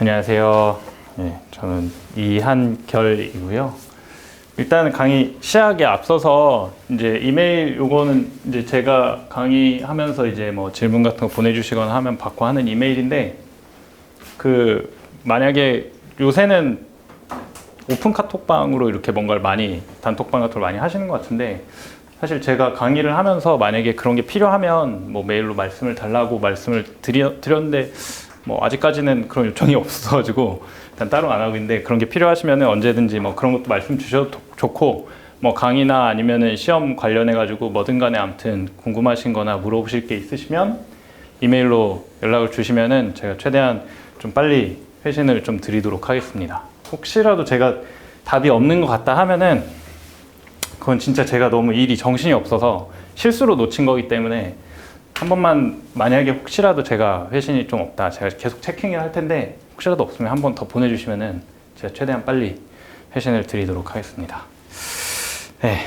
안녕하세요. 네, 저는 이한결이고요. 일단 강의 시작에 앞서서 이제 이메일 요거는 이제 제가 강의하면서 이제 뭐 질문 같은 거 보내주시거나 하면 받고 하는 이메일인데, 그 만약에 요새는 오픈 카톡방으로 이렇게 뭔가를 많이 단톡방 같은 걸 많이 하시는 것 같은데, 사실 제가 강의를 하면서 만약에 그런 게 필요하면 뭐 메일로 말씀을 달라고 말씀을 드렸는데 뭐 아직까지는 그런 요청이 없어가지고 일단 따로 안 하고 있는데, 그런 게 필요하시면은 언제든지 뭐 그런 것도 말씀 주셔도 좋고, 뭐 강의나 아니면은 시험 관련해 가지고 뭐든 간에 아무튼 궁금하신 거나 물어보실 게 있으시면 이메일로 연락을 주시면은 제가 최대한 좀 빨리 회신을 좀 드리도록 하겠습니다. 혹시라도 제가 답이 없는 것 같다 하면은 그건 진짜 제가 너무 일이 정신이 없어서 실수로 놓친 거기 때문에, 한 번만 만약에 혹시라도 제가 회신이 좀 없다, 제가 계속 체킹을 할 텐데 혹시라도 없으면 한 번 더 보내주시면은 제가 최대한 빨리 회신을 드리도록 하겠습니다. 네,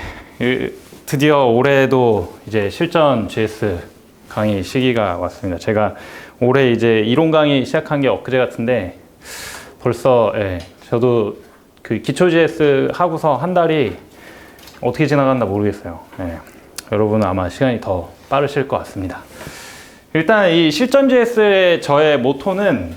드디어 올해도 이제 실전 GS 강의 시기가 왔습니다. 제가 올해 이제 이론 강의 시작한 게 엊그제 같은데 벌써 저도 그 기초 GS 하고서 한 달이 어떻게 지나갔나 모르겠어요. 여러분은 아마 시간이 더 빠르실 것 같습니다. 일단 이 실전 GS의 저의 모토는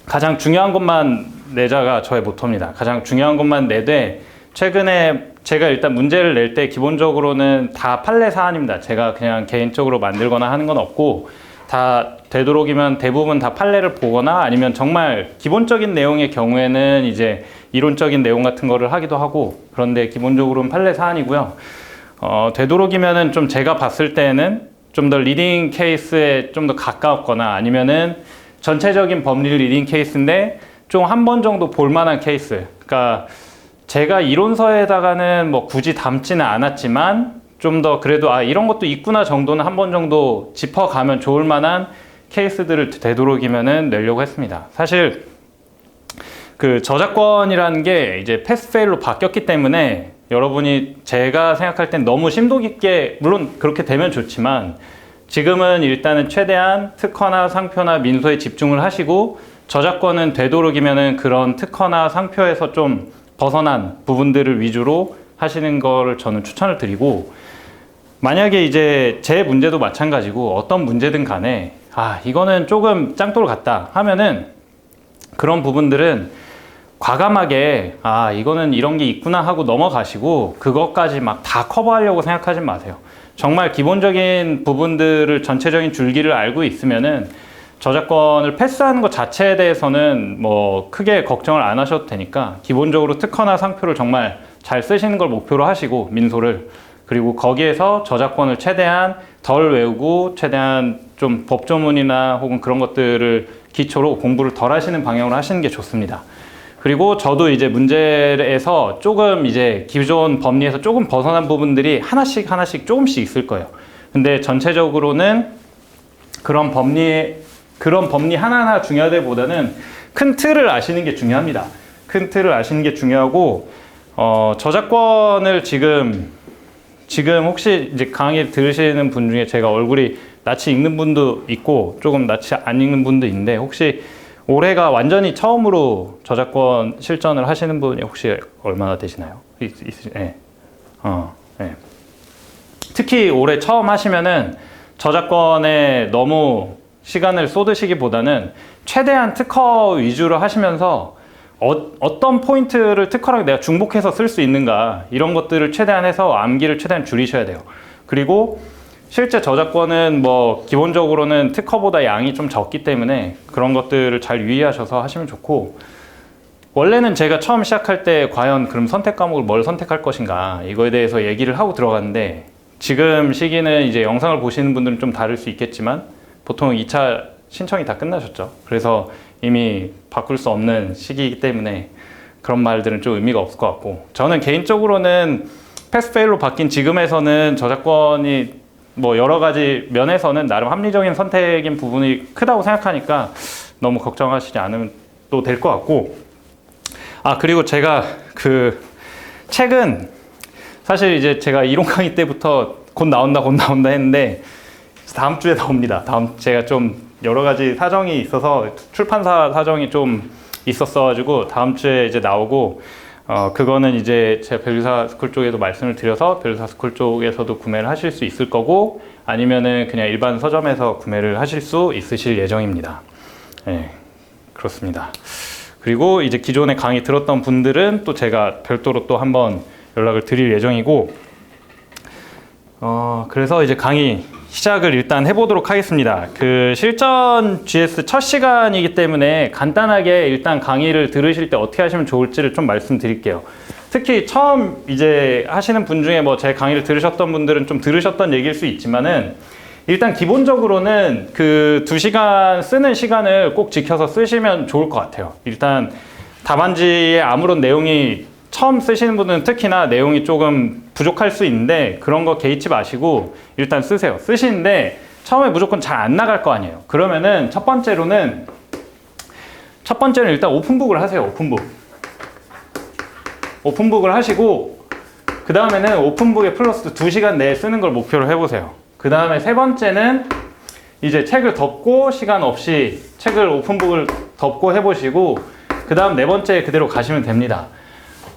가장 중요한 것만 내자가 저의 모토입니다. 가장 중요한 것만 내되, 최근에 제가 일단 문제를 낼 때 기본적으로는 다 판례 사안입니다. 제가 그냥 개인적으로 만들거나 하는 건 없고, 다 되도록이면 대부분 다 판례를 보거나 아니면 정말 기본적인 내용의 경우에는 이제 이론적인 내용 같은 거를 하기도 하고, 그런데 기본적으로는 판례 사안이고요. 되도록이면은 좀 제가 봤을 때는 좀 더 리딩 케이스에 좀 더 가까웠거나, 아니면은 전체적인 법리 리딩 케이스인데 좀 한 번 정도 볼만한 케이스. 그러니까 제가 이론서에다가는 뭐 굳이 담지는 않았지만 좀 더 그래도 이런 것도 있구나 정도는 한 번 정도 짚어가면 좋을 만한 케이스들을 되도록이면은 내려고 했습니다. 사실 그 저작권이라는 게 이제 패스 페일로 바뀌었기 때문에 여러분이 제가 생각할 땐 너무 심도 깊게, 물론 그렇게 되면 좋지만 지금은 일단은 최대한 특허나 상표나 민소에 집중을 하시고, 저작권은 되도록이면은 그런 특허나 상표에서 좀 벗어난 부분들을 위주로 하시는 거를 저는 추천을 드리고, 만약에 이제 제 문제도 마찬가지고 어떤 문제든 간에 이거는 조금 짱돌 같다 하면은 그런 부분들은 과감하게 이거는 이런 게 있구나 하고 넘어가시고, 그것까지 막 다 커버하려고 생각하지 마세요. 정말 기본적인 부분들을, 전체적인 줄기를 알고 있으면은 저작권을 패스하는 것 자체에 대해서는 뭐 크게 걱정을 안 하셔도 되니까, 기본적으로 특허나 상표를 정말 잘 쓰시는 걸 목표로 하시고, 민소를, 그리고 거기에서 저작권을 최대한 덜 외우고 최대한 좀 법조문이나 혹은 그런 것들을 기초로 공부를 덜 하시는 방향으로 하시는 게 좋습니다. 그리고 저도 이제 문제에서 조금 이제 기존 법리에서 조금 벗어난 부분들이 하나씩 조금씩 있을 거예요. 근데 전체적으로는 그런 법리 하나하나 중요하다기보다는 큰 틀을 아시는 게 중요합니다. 큰 틀을 아시는 게 중요하고, 저작권을 지금 혹시 이제 강의 들으시는 분 중에 제가 얼굴이 낯이 익는 분도 있고 조금 낯이 안 익는 분도 있는데, 혹시 올해가 완전히 처음으로 저작권 실전을 하시는 분이 혹시 얼마나 되시나요? 특히 올해 처음 하시면은 저작권에 너무 시간을 쏟으시기보다는 최대한 특허 위주로 하시면서 어떤 포인트를 특허랑 내가 중복해서 쓸 수 있는가, 이런 것들을 최대한 해서 암기를 최대한 줄이셔야 돼요. 그리고 실제 저작권은 뭐 기본적으로는 특허보다 양이 좀 적기 때문에 그런 것들을 잘 유의하셔서 하시면 좋고, 원래는 제가 처음 시작할 때 과연 그럼 선택 과목을 뭘 선택할 것인가, 이거에 대해서 얘기를 하고 들어갔는데, 지금 시기는 이제 영상을 보시는 분들은 좀 다를 수 있겠지만 보통 2차 신청이 다 끝나셨죠. 그래서 이미 바꿀 수 없는 시기이기 때문에 그런 말들은 좀 의미가 없을 것 같고, 저는 개인적으로는 패스페일로 바뀐 지금에서는 저작권이 뭐 여러 가지 면에서는 나름 합리적인 선택인 부분이 크다고 생각하니까 너무 걱정하시지 않으면 또 될 것 같고, 그리고 제가 그 책은 사실 이제 제가 이론 강의 때부터 곧 나온다 했는데 다음 주에 나옵니다. 제가 좀 여러 가지 사정이 있어서 출판사 사정이 좀 있었어가지고 다음 주에 이제 나오고 그거는 이제 제가 벨류사 스쿨 쪽에도 말씀을 드려서 벨류사 스쿨 쪽에서도 구매를 하실 수 있을 거고 아니면은 그냥 일반 서점에서 구매를 하실 수 있으실 예정입니다. 네, 그렇습니다. 그리고 이제 기존에 강의 들었던 분들은 또 제가 별도로 또 한번 연락을 드릴 예정이고 그래서 이제 강의 시작을 일단 해보도록 하겠습니다. 그 실전 GS 첫 시간이기 때문에 간단하게 일단 강의를 들으실 때 어떻게 하시면 좋을지를 좀 말씀드릴게요. 특히 처음 이제 하시는 분 중에 뭐 제 강의를 들으셨던 분들은 좀 들으셨던 얘기일 수 있지만은 일단 기본적으로는 그 2시간 쓰는 시간을 꼭 지켜서 쓰시면 좋을 것 같아요. 일단 답안지에 아무런 내용이 처음 쓰시는 분들은 특히나 내용이 조금 부족할 수 있는데 그런 거 개의치 마시고 일단 쓰세요. 쓰시는데 처음에 무조건 잘 안 나갈 거 아니에요. 그러면은 첫 번째는 일단 오픈북을 하세요. 오픈북을 하시고 그 다음에는 오픈북에 플러스 2시간 내에 쓰는 걸 목표로 해보세요. 그 다음에 세 번째는 이제 책을 덮고 시간 없이 책을 오픈북을 덮고 해보시고 그 다음 네 번째 그대로 가시면 됩니다.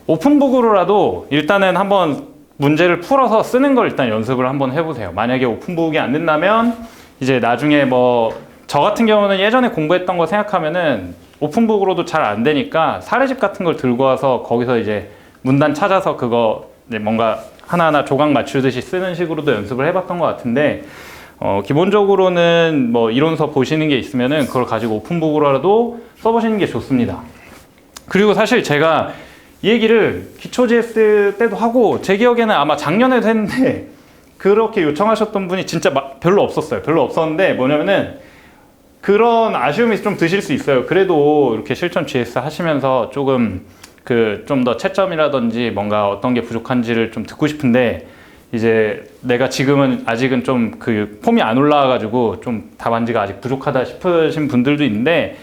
오픈북으로라도 일단은 한번 문제를 풀어서 쓰는 걸 일단 연습을 한번 해보세요. 만약에 오픈북이 안 된다면 이제 나중에 뭐 저 같은 경우는 예전에 공부했던 거 생각하면은 오픈북으로도 잘 안 되니까 사례집 같은 걸 들고 와서 거기서 이제 문단 찾아서 그거 이제 뭔가 하나하나 조각 맞추듯이 쓰는 식으로도 연습을 해봤던 것 같은데 기본적으로는 뭐 이론서 보시는 게 있으면은 그걸 가지고 오픈북으로라도 써보시는 게 좋습니다. 그리고 사실 제가 이 얘기를 기초 GS 때도 하고 제 기억에는 아마 작년에도 했는데 그렇게 요청하셨던 분이 진짜 별로 없었어요. 별로 없었는데 뭐냐면은 그런 아쉬움이 좀 드실 수 있어요. 그래도 이렇게 실전 GS 하시면서 조금 좀 더 채점이라든지 뭔가 어떤 게 부족한지를 좀 듣고 싶은데 이제 내가 지금은 아직은 좀 그 폼이 안 올라와가지고 좀 답안지가 아직 부족하다 싶으신 분들도 있는데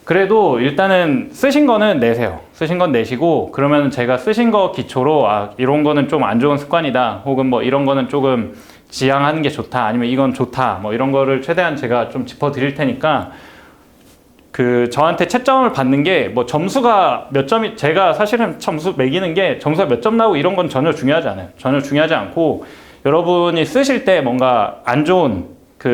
그래도 일단은 쓰신 거는 내세요. 쓰신 건 내시고 그러면 제가 쓰신 거 기초로 이런 거는 좀 안 좋은 습관이다 혹은 뭐 이런 거는 조금 지양하는 게 좋다 아니면 이건 좋다 뭐 이런 거를 최대한 제가 좀 짚어 드릴 테니까 저한테 채점을 받는 게 뭐 점수가 몇 점이 제가 사실은 점수 매기는 게 점수가 몇 점 나오고 이런 건 전혀 중요하지 않아요. 전혀 중요하지 않고 여러분이 쓰실 때 뭔가 안 좋은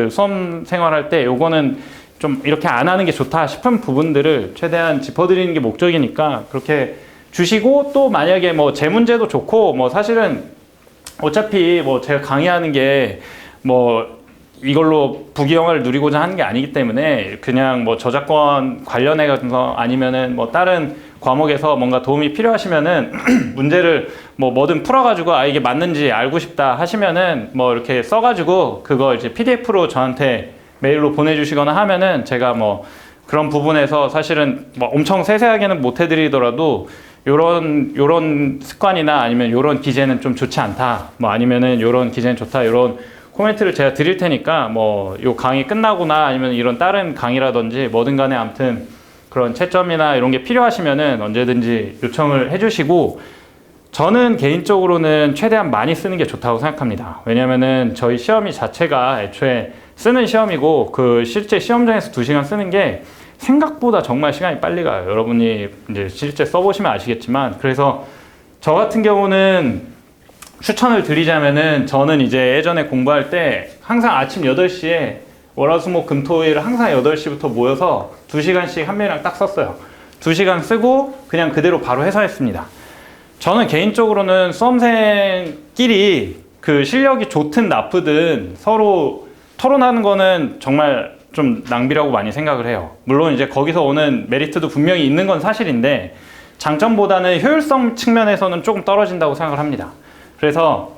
수험 생활할 때 요거는 좀 이렇게 안 하는 게 좋다 싶은 부분들을 최대한 짚어드리는 게 목적이니까 그렇게 주시고 또 만약에 뭐 제 문제도 좋고 뭐 사실은 어차피 뭐 제가 강의하는 게 뭐 이걸로 부귀영화를 누리고자 하는 게 아니기 때문에 그냥 뭐 저작권 관련해서 아니면은 뭐 다른 과목에서 뭔가 도움이 필요하시면은 문제를 뭐든 풀어가지고 이게 맞는지 알고 싶다 하시면은 뭐 이렇게 써가지고 그거 이제 PDF로 저한테 메일로 보내주시거나 하면은 제가 뭐 그런 부분에서 사실은 뭐 엄청 세세하게는 못 해드리더라도 요런 습관이나 아니면 요런 기재는 좀 좋지 않다 뭐 아니면은 요런 기재는 좋다 요런 코멘트를 제가 드릴 테니까 뭐 요 강의 끝나거나 아니면 이런 다른 강의라든지 뭐든 간에 아무튼 그런 채점이나 이런 게 필요하시면은 언제든지 요청을 해주시고 저는 개인적으로는 최대한 많이 쓰는 게 좋다고 생각합니다. 왜냐면은 저희 시험이 자체가 애초에 쓰는 시험이고 실제 시험장에서 2시간 쓰는 게 생각보다 정말 시간이 빨리 가요. 여러분이 이제 실제 써보시면 아시겠지만 그래서 저 같은 경우는 추천을 드리자면은 저는 이제 예전에 공부할 때 항상 아침 8시에 월화수목금토일 항상 8시부터 모여서 2시간씩 한 명이랑 딱 썼어요. 2시간 쓰고 그냥 그대로 바로 해서했습니다. 저는 개인적으로는 수험생끼리 실력이 좋든 나쁘든 서로 토론하는 거는 정말 좀 낭비라고 많이 생각을 해요. 물론 이제 거기서 오는 메리트도 분명히 있는 건 사실인데 장점보다는 효율성 측면에서는 조금 떨어진다고 생각을 합니다. 그래서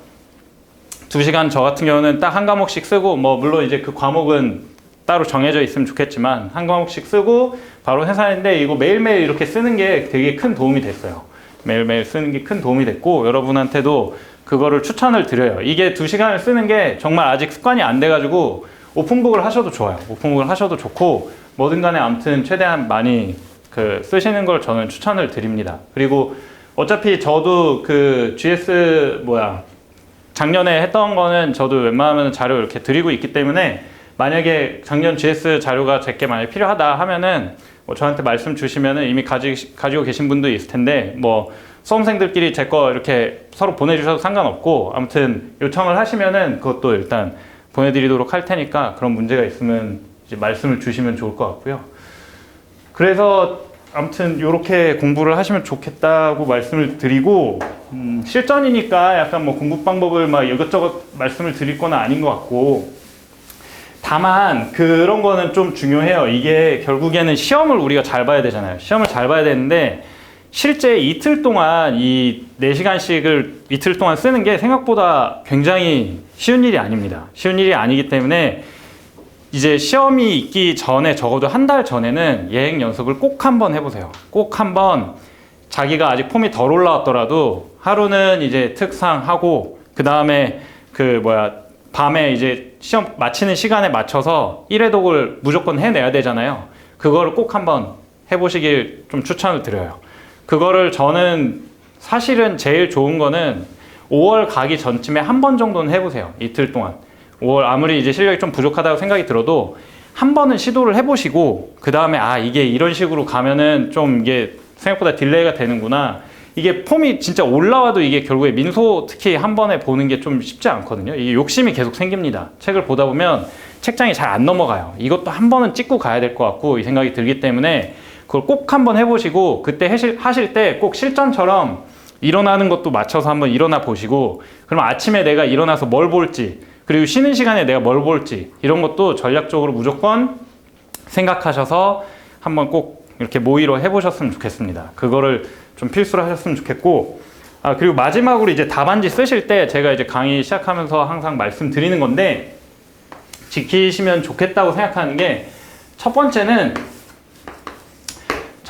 2시간 저 같은 경우는 딱 한 과목씩 쓰고 뭐 물론 이제 그 과목은 따로 정해져 있으면 좋겠지만 한 과목씩 쓰고 바로 회사인데 이거 매일매일 이렇게 쓰는 게 되게 큰 도움이 됐어요. 매일매일 쓰는 게 큰 도움이 됐고 여러분한테도 그거를 추천을 드려요. 이게 2시간을 쓰는 게 정말 아직 습관이 안 돼가지고 오픈북을 하셔도 좋아요. 오픈북을 하셔도 좋고 뭐든 간에 아무튼 최대한 많이 쓰시는 걸 저는 추천을 드립니다. 그리고 어차피 저도 GS 작년에 했던 거는 저도 웬만하면 자료 이렇게 드리고 있기 때문에 만약에 작년 GS 자료가 제게 만약에 필요하다 하면은 뭐 저한테 말씀 주시면은 이미 가지고 계신 분도 있을 텐데 뭐 수험생들끼리 제 거 이렇게 서로 보내주셔도 상관없고 아무튼 요청을 하시면은 그것도 일단 보내드리도록 할 테니까 그런 문제가 있으면 이제 말씀을 주시면 좋을 것 같고요. 그래서 아무튼 이렇게 공부를 하시면 좋겠다고 말씀을 드리고 실전이니까 약간 뭐 공부 방법을 막 이것저것 말씀을 드릴 건 아닌 것 같고 다만 그런 거는 좀 중요해요. 이게 결국에는 시험을 우리가 잘 봐야 되잖아요. 시험을 잘 봐야 되는데 실제 이틀 동안 이 4시간씩을 이틀 동안 쓰는 게 생각보다 굉장히 쉬운 일이 아닙니다. 쉬운 일이 아니기 때문에 이제 시험이 있기 전에 적어도 한 달 전에는 예행 연습을 꼭 한번 해보세요. 꼭 한번 자기가 아직 폼이 덜 올라왔더라도 하루는 이제 특상하고 그 다음에 밤에 이제 시험 마치는 시간에 맞춰서 1회독을 무조건 해내야 되잖아요. 그거를 꼭 한번 해보시길 좀 추천을 드려요. 그거를 저는 사실은 제일 좋은 거는 5월 가기 전쯤에 한 번 정도는 해보세요. 이틀 동안. 5월 아무리 이제 실력이 좀 부족하다고 생각이 들어도 한 번은 시도를 해보시고 그 다음에 이게 이런 식으로 가면은 좀 이게 생각보다 딜레이가 되는구나. 이게 폼이 진짜 올라와도 이게 결국에 민소 특히 한 번에 보는 게 좀 쉽지 않거든요. 이게 욕심이 계속 생깁니다. 책을 보다 보면 책장이 잘 안 넘어가요. 이것도 한 번은 찍고 가야 될 것 같고 이 생각이 들기 때문에 그걸 꼭 한번 해보시고 그때 하실 때 꼭 실전처럼 일어나는 것도 맞춰서 한번 일어나 보시고 그럼 아침에 내가 일어나서 뭘 볼지 그리고 쉬는 시간에 내가 뭘 볼지 이런 것도 전략적으로 무조건 생각하셔서 한번 꼭 이렇게 모의로 해보셨으면 좋겠습니다. 그거를 좀 필수로 하셨으면 좋겠고 그리고 마지막으로 이제 답안지 쓰실 때 제가 이제 강의 시작하면서 항상 말씀드리는 건데 지키시면 좋겠다고 생각하는 게 첫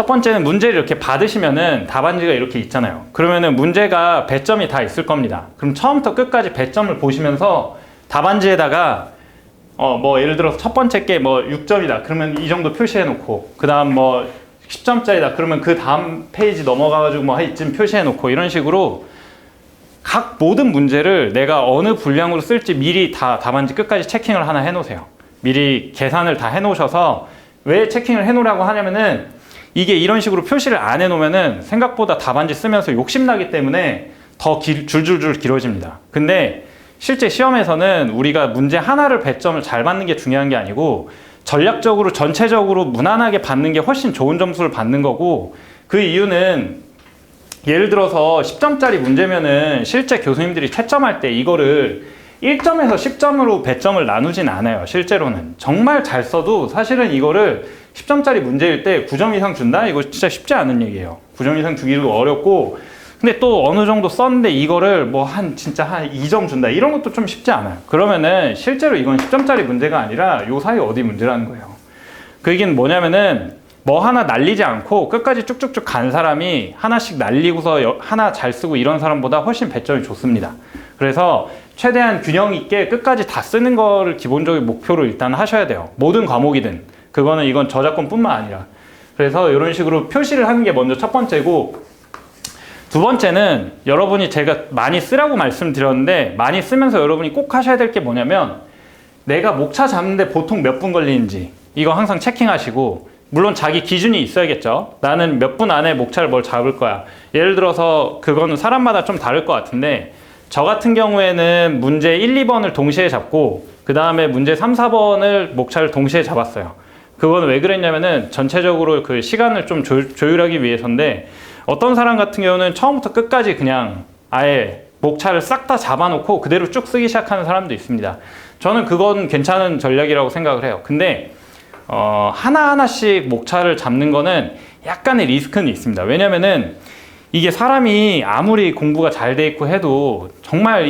번째는 문제를 이렇게 받으시면은 답안지가 이렇게 있잖아요. 그러면은 문제가 배점이 다 있을 겁니다. 그럼 처음부터 끝까지 배점을 보시면서 답안지에다가 뭐 예를 들어서 첫 번째 게 뭐 6점이다. 그러면 이 정도 표시해 놓고 그 다음 뭐 10점짜리다. 그러면 그 다음 페이지 넘어가가지고 뭐 이쯤 표시해 놓고 이런 식으로 각 모든 문제를 내가 어느 분량으로 쓸지 미리 다 답안지 끝까지 체킹을 하나 해 놓으세요. 미리 계산을 다 해 놓으셔서 왜 체킹을 해 놓으라고 하냐면은 이게 이런 식으로 표시를 안 해 놓으면은 생각보다 답안지 쓰면서 욕심나기 때문에 더 줄줄줄 길어집니다. 근데 실제 시험에서는 우리가 문제 하나를 배점을 잘 받는 게 중요한 게 아니고 전략적으로 전체적으로 무난하게 받는 게 훨씬 좋은 점수를 받는 거고 그 이유는 예를 들어서 10점짜리 문제면은 실제 교수님들이 채점할 때 이거를 1점에서 10점으로 배점을 나누진 않아요. 실제로는 정말 잘 써도 사실은 이거를 10점짜리 문제일 때 9점 이상 준다? 이거 진짜 쉽지 않은 얘기예요. 9점 이상 주기도 어렵고 근데 또 어느 정도 썼는데 이거를 뭐 진짜 한 2점 준다 이런 것도 좀 쉽지 않아요. 그러면은 실제로 이건 10점짜리 문제가 아니라 요 사이 어디 문제라는 거예요. 그 얘기는 뭐냐면은 뭐 하나 날리지 않고 끝까지 쭉쭉쭉 간 사람이 하나씩 날리고서 하나 잘 쓰고 이런 사람보다 훨씬 배점이 좋습니다. 그래서 최대한 균형 있게 끝까지 다 쓰는 거를 기본적인 목표로 일단 하셔야 돼요. 모든 과목이든 이건 저작권뿐만 아니라 그래서 이런 식으로 표시를 하는 게 먼저 첫 번째고 두 번째는 여러분이 제가 많이 쓰라고 말씀드렸는데 많이 쓰면서 여러분이 꼭 하셔야 될 게 뭐냐면 내가 목차 잡는데 보통 몇 분 걸리는지 이거 항상 체킹하시고 물론 자기 기준이 있어야겠죠. 나는 몇 분 안에 목차를 뭘 잡을 거야. 예를 들어서 그거는 사람마다 좀 다를 것 같은데 저 같은 경우에는 문제 1, 2번을 동시에 잡고 그 다음에 문제 3, 4번을 목차를 동시에 잡았어요. 그거는 왜 그랬냐면은 전체적으로 그 시간을 좀 조율하기 위해서인데 어떤 사람 같은 경우는 처음부터 끝까지 그냥 아예 목차를 싹 다 잡아놓고 그대로 쭉 쓰기 시작하는 사람도 있습니다. 저는 그건 괜찮은 전략이라고 생각을 해요. 근데 하나하나씩 목차를 잡는 거는 약간의 리스크는 있습니다. 왜냐면은 이게 사람이 아무리 공부가 잘 돼 있고 해도 정말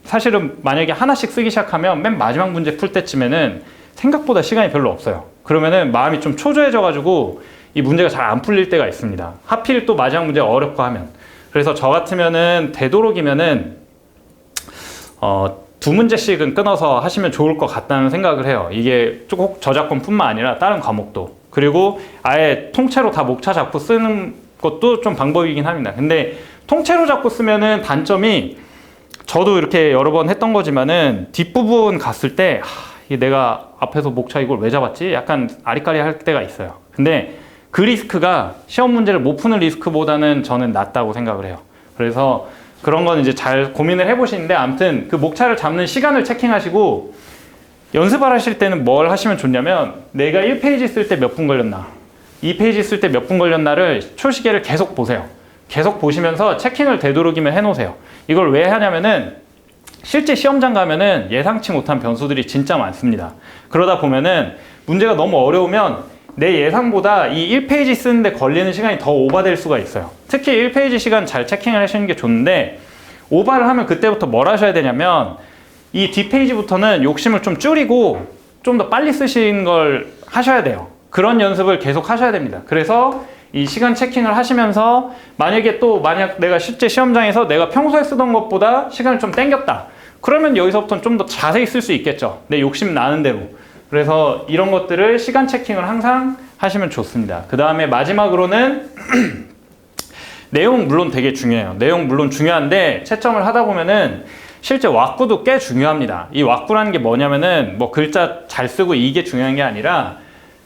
사실은 만약에 하나씩 쓰기 시작하면 맨 마지막 문제 풀 때쯤에는 생각보다 시간이 별로 없어요. 그러면은 마음이 좀 초조해져 가지고 이 문제가 잘 안 풀릴 때가 있습니다. 하필 또 마지막 문제가 어렵고 하면. 그래서 저 같으면은 되도록이면은 2문제씩은 끊어서 하시면 좋을 것 같다는 생각을 해요. 이게 꼭 저작권뿐만 아니라 다른 과목도. 그리고 아예 통째로 다 목차 잡고 쓰는 것도 좀 방법이긴 합니다. 근데 통째로 잡고 쓰면은 단점이 저도 이렇게 여러 번 했던 거지만은 뒷부분 갔을 때 이게 내가 앞에서 목차 이걸 왜 잡았지? 약간 아리까리 할 때가 있어요. 근데 그 리스크가 시험 문제를 못 푸는 리스크보다는 저는 낫다고 생각을 해요. 그래서 그런 건 이제 잘 고민을 해보시는데, 아무튼 그 목차를 잡는 시간을 체킹하시고, 연습을 하실 때는 뭘 하시면 좋냐면, 내가 1페이지 쓸 때 몇 분 걸렸나, 2페이지 쓸 때 몇 분 걸렸나를 초시계를 계속 보세요. 계속 보시면서 체킹을 되도록이면 해놓으세요. 이걸 왜 하냐면은 실제 시험장 가면은 예상치 못한 변수들이 진짜 많습니다. 그러다 보면은 문제가 너무 어려우면 내 예상보다 이 1페이지 쓰는데 걸리는 시간이 더 오버될 수가 있어요. 특히 1페이지 시간 잘 체킹을 하시는 게 좋은데, 오버를 하면 그때부터 뭘 하셔야 되냐면 이 뒷페이지부터는 욕심을 좀 줄이고 좀 더 빨리 쓰시는 걸 하셔야 돼요. 그런 연습을 계속 하셔야 됩니다. 그래서 이 시간 체킹을 하시면서 만약 내가 실제 시험장에서 내가 평소에 쓰던 것보다 시간을 좀 땡겼다, 그러면 여기서부터는 좀 더 자세히 쓸 수 있겠죠. 내 욕심 나는 대로. 그래서 이런 것들을 시간 체킹을 항상 하시면 좋습니다. 그 다음에 마지막으로는 내용 물론 되게 중요해요. 내용 물론 중요한데 채점을 하다 보면은 실제 왁구도 꽤 중요합니다. 이 왁구라는 게 뭐냐면은 뭐 글자 잘 쓰고 이게 중요한 게 아니라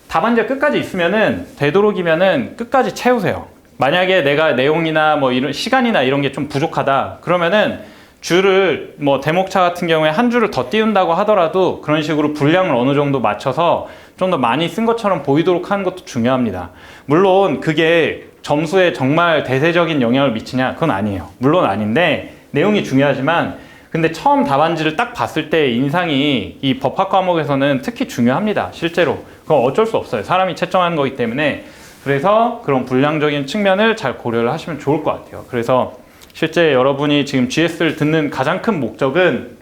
답안지가 끝까지 있으면은 되도록이면은 끝까지 채우세요. 만약에 내가 내용이나 뭐 이런 시간이나 이런 게 좀 부족하다 그러면은 줄을 뭐 대목차 같은 경우에 한 줄을 더 띄운다고 하더라도 그런 식으로 분량을 어느 정도 맞춰서 좀 더 많이 쓴 것처럼 보이도록 하는 것도 중요합니다. 물론 그게 점수에 정말 대세적인 영향을 미치냐? 그건 아니에요. 물론 아닌데 내용이 중요하지만, 근데 처음 답안지를 딱 봤을 때 인상이 이 법학 과목에서는 특히 중요합니다. 실제로. 그건 어쩔 수 없어요. 사람이 채점하는 거기 때문에. 그래서 그런 분량적인 측면을 잘 고려를 하시면 좋을 것 같아요. 그래서 실제 여러분이 지금 GS를 듣는 가장 큰 목적은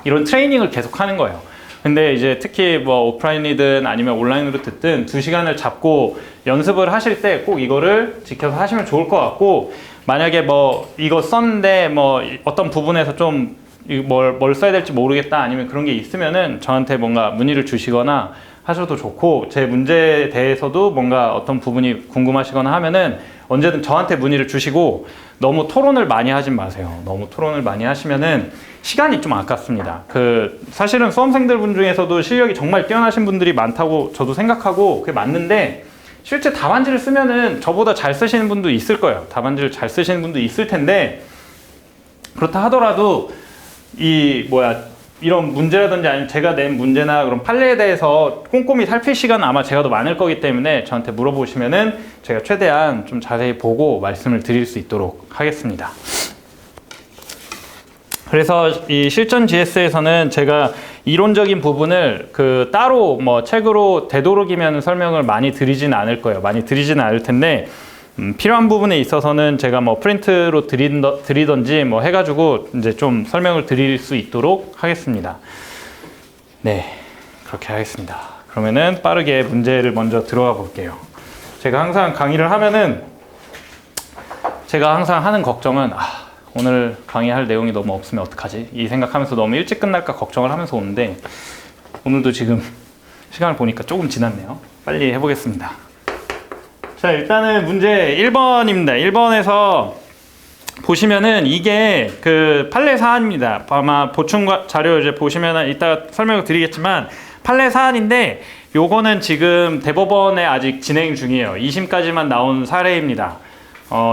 이런 트레이닝을 계속 하는 거예요. 근데 이제 특히 뭐 오프라인이든 아니면 온라인으로 듣든 2시간을 잡고 연습을 하실 때 꼭 이거를 지켜서 하시면 좋을 것 같고, 만약에 뭐 이거 썼는데 뭐 어떤 부분에서 좀 뭘 써야 될지 모르겠다 아니면 그런 게 있으면은 저한테 뭔가 문의를 주시거나 하셔도 좋고, 제 문제에 대해서도 뭔가 어떤 부분이 궁금하시거나 하면은 언제든 저한테 문의를 주시고, 너무 토론을 많이 하진 마세요. 너무 토론을 많이 하시면은 시간이 좀 아깝습니다. 사실은 수험생들 분 중에서도 실력이 정말 뛰어나신 분들이 많다고 저도 생각하고 그게 맞는데, 실제 답안지를 쓰면은 저보다 잘 쓰시는 분도 있을 거예요. 답안지를 잘 쓰시는 분도 있을 텐데, 그렇다 하더라도 이런 문제라든지 아니면 제가 낸 문제나 그런 판례에 대해서 꼼꼼히 살필 시간은 아마 제가 더 많을 거기 때문에 저한테 물어보시면은 제가 최대한 좀 자세히 보고 말씀을 드릴 수 있도록 하겠습니다. 그래서 이 실전 GS에서는 제가 이론적인 부분을 따로 뭐 책으로 되도록이면 설명을 많이 드리진 않을 거예요. 많이 드리지는 않을 텐데, 필요한 부분에 있어서는 제가 뭐 프린트로 드리던지 뭐 해가지고 이제 좀 설명을 드릴 수 있도록 하겠습니다. 네, 그렇게 하겠습니다. 그러면은 빠르게 문제를 먼저 들어가 볼게요. 제가 항상 강의를 하면은 제가 항상 하는 걱정은 오늘 강의할 내용이 너무 없으면 어떡하지? 이 생각하면서 너무 일찍 끝날까 걱정을 하면서 오는데, 오늘도 지금 시간을 보니까 조금 지났네요. 빨리 해보겠습니다. 자, 일단은 문제 1번입니다. 1번에서 보시면은 이게 판례 사안입니다. 아마 보충 자료 이제 보시면은 이따 설명을 드리겠지만 판례 사안인데, 요거는 지금 대법원에 아직 진행 중이에요. 2심까지만 나온 사례입니다.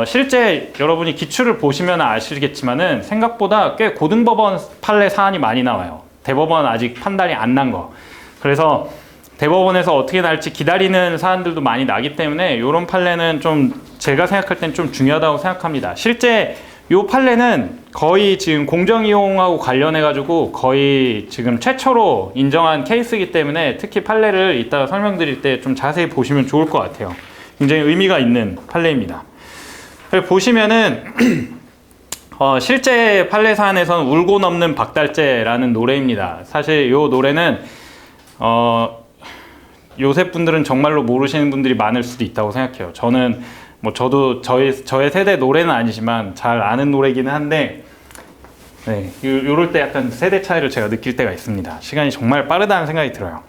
실제 여러분이 기출을 보시면 아시겠지만은 생각보다 꽤 고등법원 판례 사안이 많이 나와요. 대법원 아직 판단이 안 난 거. 그래서 대법원에서 어떻게 날지 기다리는 사안들도 많이 나기 때문에 이런 판례는 좀 제가 생각할 땐 좀 중요하다고 생각합니다. 실제 이 판례는 거의 지금 공정이용하고 관련해 가지고 거의 지금 최초로 인정한 케이스이기 때문에 특히 판례를 이따가 설명드릴 때 좀 자세히 보시면 좋을 것 같아요. 굉장히 의미가 있는 판례입니다. 보시면은 실제 판례 사안에서는 울고 넘는 박달재라는 노래입니다. 사실 이 노래는 요새 분들은 정말로 모르시는 분들이 많을 수도 있다고 생각해요. 저도 저의 세대 노래는 아니지만 잘 아는 노래기는 한데, 네, 요럴 때 약간 세대 차이를 제가 느낄 때가 있습니다. 시간이 정말 빠르다는 생각이 들어요.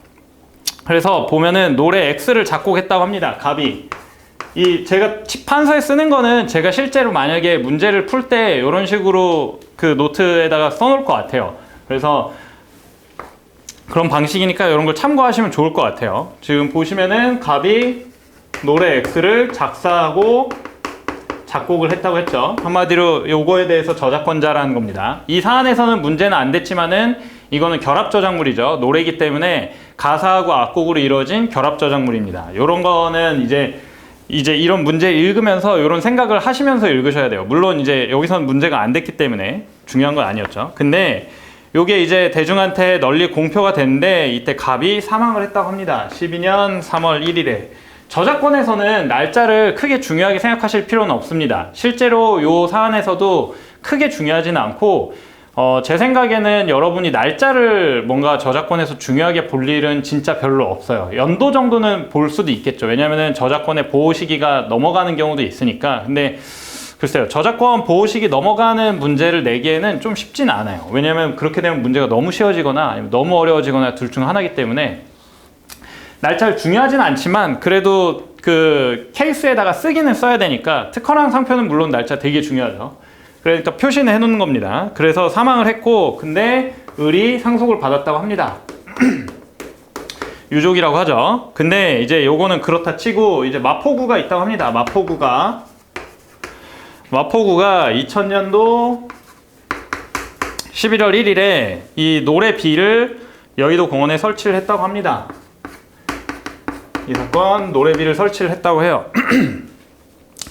그래서 보면은 노래 X를 작곡했다고 합니다. 갑이. 제가 판서에 쓰는 거는 제가 실제로 만약에 문제를 풀 때 이런 식으로 노트에다가 써놓을 것 같아요. 그래서 그런 방식이니까 이런 걸 참고하시면 좋을 것 같아요. 지금 보시면은 갑이 노래 X를 작사하고 작곡을 했다고 했죠. 한마디로 요거에 대해서 저작권자라는 겁니다. 이 사안에서는 문제는 안 됐지만은 이거는 결합 저작물이죠. 노래이기 때문에 가사하고 악곡으로 이루어진 결합 저작물입니다. 요런 거는 이제 이런 문제 읽으면서 이런 생각을 하시면서 읽으셔야 돼요. 물론 이제 여기서는 문제가 안 됐기 때문에 중요한 건 아니었죠. 근데 요게 이제 대중한테 널리 공표가 됐는데 이때 갑이 사망을 했다고 합니다. 12년 3월 1일에. 저작권에서는 날짜를 크게 중요하게 생각하실 필요는 없습니다. 실제로 요 사안에서도 크게 중요하지는 않고 제 생각에는 여러분이 날짜를 뭔가 저작권에서 중요하게 볼 일은 진짜 별로 없어요. 연도 정도는 볼 수도 있겠죠. 왜냐면은 저작권의 보호 시기가 넘어가는 경우도 있으니까. 근데 글쎄요, 저작권 보호 시기 넘어가는 문제를 내기에는 좀 쉽진 않아요. 왜냐면 그렇게 되면 문제가 너무 쉬워지거나 아니면 너무 어려워지거나 둘 중 하나이기 때문에 날짜를 중요하진 않지만 그래도 그 케이스에다가 쓰기는 써야 되니까 특허랑 상표는 물론 날짜 되게 중요하죠. 그러니까 표시는 해놓는 겁니다. 그래서 사망을 했고 근데 을이 상속을 받았다고 합니다. 유족이라고 하죠. 근데 이제 요거는 그렇다 치고 이제 마포구가 있다고 합니다. 마포구가 2000년도 11월 1일에 이 노래비를 여의도 공원에 설치를 했다고 합니다. 이 사건 노래비를 설치를 했다고 해요.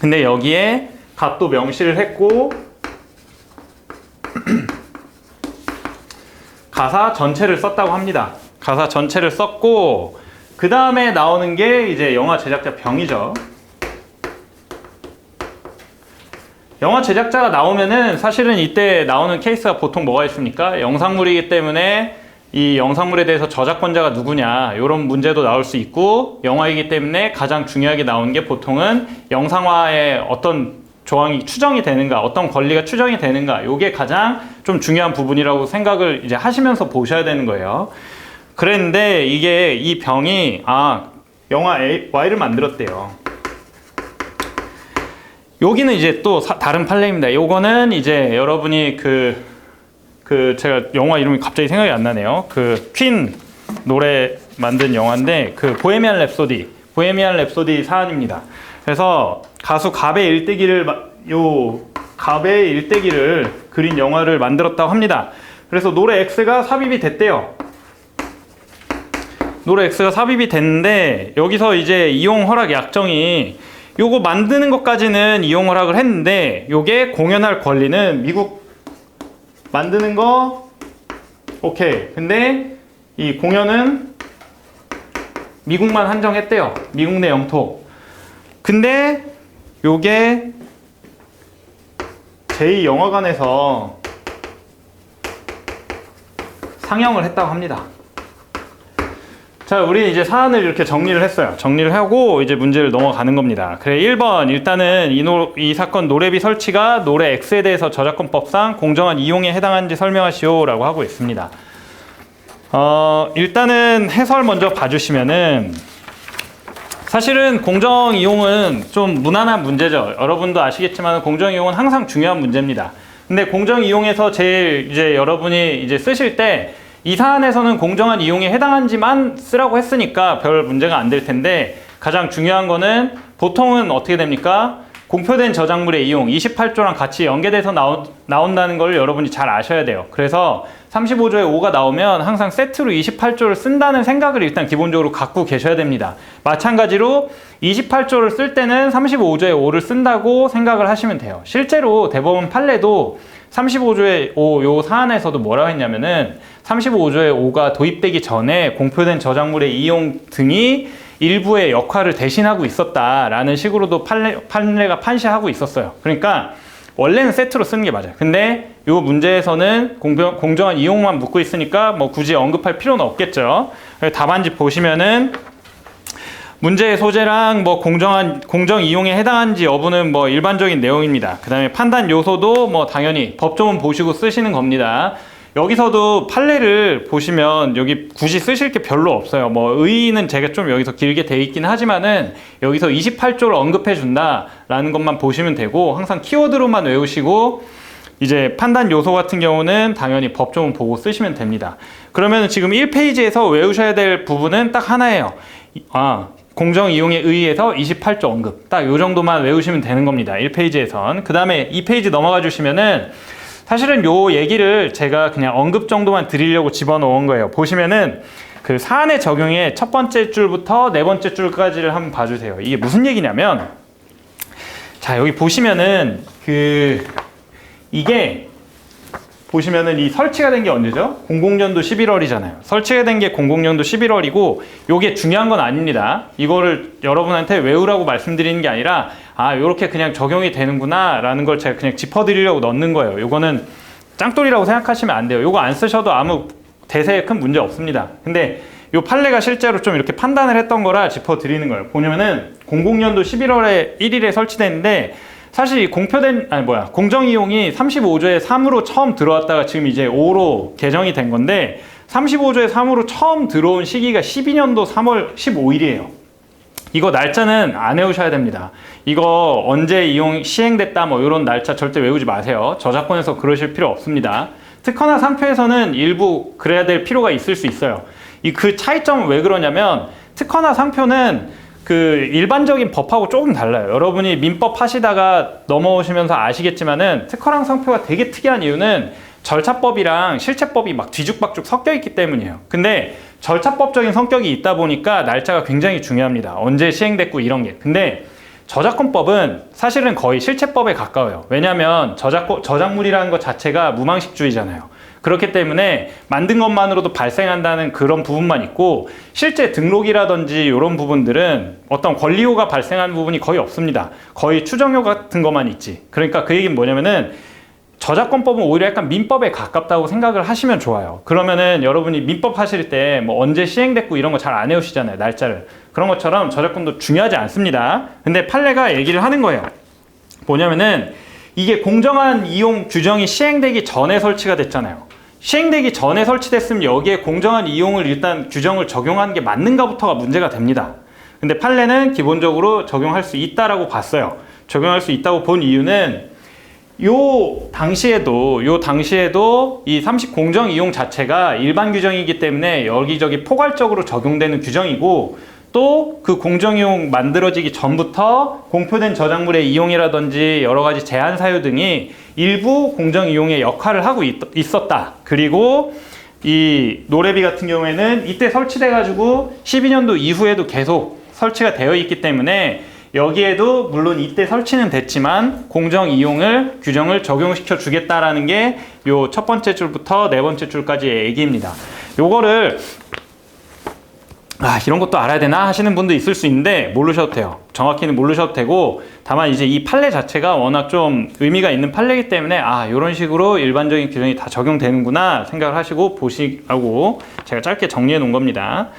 근데 여기에 갑도 명시를 했고 가사 전체를 썼다고 합니다. 가사 전체를 썼고 그 다음에 나오는 게 이제 영화 제작자 병이죠. 영화 제작자가 나오면은 사실은 이때 나오는 케이스가 보통 뭐가 있습니까? 영상물이기 때문에 이 영상물에 대해서 저작권자가 누구냐 이런 문제도 나올 수 있고 영화이기 때문에 가장 중요하게 나오는 게 보통은 영상화에 어떤 조항이 추정이 되는가 어떤 권리가 추정이 되는가 이게 가장 좀 중요한 부분이라고 생각을 이제 하시면서 보셔야 되는 거예요. 그랬는데 이게 이 병이 영화 Y를 만들었대요. 여기는 이제 또 다른 판례입니다. 요거는 이제 여러분이 제가 영화 이름이 갑자기 생각이 안 나네요. 퀸 노래 만든 영화인데 보헤미안 랩소디 사안입니다. 그래서 가수 갑의 일대기를 그린 영화를 만들었다고 합니다. 그래서 노래 X가 삽입이 됐대요. 노래 X가 삽입이 됐는데 여기서 이제 이용 허락 약정이 요거 만드는 것까지는 이용 허락을 했는데 요게 공연할 권리는 미국 만드는 거 오케이. 근데 이 공연은 미국만 한정했대요. 미국 내 영토. 근데 요게 제2영화관에서 상영을 했다고 합니다. 자, 우리 이제 사안을 이렇게 정리를 했어요. 정리를 하고 이제 문제를 넘어가는 겁니다. 그래, 1번 일단은 이 사건 노래비 설치가 노래 X에 대해서 저작권법상 공정한 이용에 해당하는지 설명하시오 라고 하고 있습니다. 일단은 해설 먼저 봐주시면은 사실은 공정 이용은 좀 무난한 문제죠. 여러분도 아시겠지만 공정 이용은 항상 중요한 문제입니다. 근데 공정 이용에서 제일 이제 여러분이 이제 쓰실 때 이 사안에서는 공정한 이용에 해당한지만 쓰라고 했으니까 별 문제가 안 될 텐데 가장 중요한 거는 보통은 어떻게 됩니까? 공표된 저작물의 이용 28조랑 같이 연계돼서 나온다는 걸 여러분이 잘 아셔야 돼요. 그래서 35조에 5가 나오면 항상 세트로 28조를 쓴다는 생각을 일단 기본적으로 갖고 계셔야 됩니다. 마찬가지로 28조를 쓸 때는 35조에 5를 쓴다고 생각을 하시면 돼요. 실제로 대법원 판례도 35조의 5 요 사안에서도 뭐라고 했냐면은 35조의 5가 도입되기 전에 공표된 저작물의 이용 등이 일부의 역할을 대신하고 있었다라는 식으로도 판례가 판시하고 있었어요. 그러니까 원래는 세트로 쓰는 게 맞아요. 근데 이 문제에서는 공정한 이용만 묻고 있으니까 뭐 굳이 언급할 필요는 없겠죠. 답안지 보시면은 문제의 소재랑 뭐 공정 이용에 해당한지 여부는 뭐 일반적인 내용입니다. 그 다음에 판단 요소도 뭐 당연히 법조문 보시고 쓰시는 겁니다. 여기서도 판례를 보시면 여기 굳이 쓰실 게 별로 없어요. 뭐 의의는 제가 좀 여기서 길게 돼 있긴 하지만은 여기서 28조를 언급해 준다라는 것만 보시면 되고 항상 키워드로만 외우시고 이제 판단 요소 같은 경우는 당연히 법조문 보고 쓰시면 됩니다. 그러면 지금 1페이지에서 외우셔야 될 부분은 딱 하나예요. 공정 이용에 의해서 28조 언급. 딱 요 정도만 외우시면 되는 겁니다. 1페이지에선. 그 다음에 2페이지 넘어가 주시면은 사실은 요 얘기를 제가 그냥 언급 정도만 드리려고 집어넣은 거예요. 보시면은 그 사안의 적용의 첫 번째 줄부터 네 번째 줄까지를 한번 봐주세요. 이게 무슨 얘기냐면, 자, 여기 보시면은 이게 보시면은 이 설치가 된 게 언제죠? 00년도 11월이잖아요. 설치가 된 게 00년도 11월이고 요게 중요한 건 아닙니다. 이거를 여러분한테 외우라고 말씀드리는 게 아니라 요렇게 그냥 적용이 되는구나 라는 걸 제가 그냥 짚어드리려고 넣는 거예요. 요거는 짱돌이라고 생각하시면 안 돼요. 요거 안 쓰셔도 아무 대세에 큰 문제 없습니다. 근데 요 판례가 실제로 좀 이렇게 판단을 했던 거라 짚어드리는 거예요. 보냐면은 00년도 11월에 1일에 설치됐는데 사실 이 공정이용이 35조의 3으로 처음 들어왔다가 지금 이제 5로 개정이 된 건데 35조의 3으로 처음 들어온 시기가 12년도 3월 15일이에요. 이거 날짜는 안 외우셔야 됩니다. 이거 언제 이용 시행됐다 뭐 이런 날짜 절대 외우지 마세요. 저작권에서 그러실 필요 없습니다. 특허나 상표에서는 일부 그래야 될 필요가 있을 수 있어요. 그 차이점은 왜 그러냐면 특허나 상표는 그 일반적인 법하고 조금 달라요. 여러분이 민법 하시다가 넘어오시면서 아시겠지만은 특허랑 상표가 되게 특이한 이유는 절차법이랑 실체법이 막 뒤죽박죽 섞여 있기 때문이에요. 근데 절차법적인 성격이 있다 보니까 날짜가 굉장히 중요합니다. 언제 시행됐고 이런 게. 근데 저작권법은 사실은 거의 실체법에 가까워요. 왜냐하면 저작물이라는 것 자체가 무망식주의잖아요. 그렇기 때문에 만든 것만으로도 발생한다는 그런 부분만 있고 실제 등록이라든지 이런 부분들은 어떤 권리효가 발생하는 부분이 거의 없습니다. 거의 추정효 같은 것만 있지. 그러니까 그 얘기는 뭐냐면은 저작권법은 오히려 약간 민법에 가깝다고 생각을 하시면 좋아요. 그러면은 여러분이 민법 하실 때 뭐 언제 시행됐고 이런 거 잘 안 외우시잖아요. 날짜를. 그런 것처럼 저작권도 중요하지 않습니다. 근데 판례가 얘기를 하는 거예요. 뭐냐면은 이게 공정한 이용 규정이 시행되기 전에 설치가 됐잖아요. 시행되기 전에 설치됐으면 여기에 공정한 이용을 일단 규정을 적용하는 게 맞는가부터가 문제가 됩니다. 근데 판례는 기본적으로 적용할 수 있다라고 봤어요. 적용할 수 있다고 본 이유는 요 당시에도 이 30 공정 이용 자체가 일반 규정이기 때문에 여기저기 포괄적으로 적용되는 규정이고 또 그 공정이용 만들어지기 전부터 공표된 저작물의 이용이라든지 여러 가지 제한 사유 등이 일부 공정이용의 역할을 하고 있었다. 그리고 이 노래비 같은 경우에는 이때 설치돼 가지고 12년도 이후에도 계속 설치가 되어 있기 때문에 여기에도 물론 이때 설치는 됐지만 공정이용을 규정을 적용시켜 주겠다라는 게 요 첫 번째 줄부터 네 번째 줄까지의 얘기입니다. 요거를 이런 것도 알아야 되나 하시는 분도 있을 수 있는데 모르셔도 돼요. 정확히는 모르셔도 되고 다만 이제 이 판례 자체가 워낙 좀 의미가 있는 판례이기 때문에 이런 식으로 일반적인 규정이 다 적용되는구나 생각을 하시고 보시라고 제가 짧게 정리해 놓은 겁니다.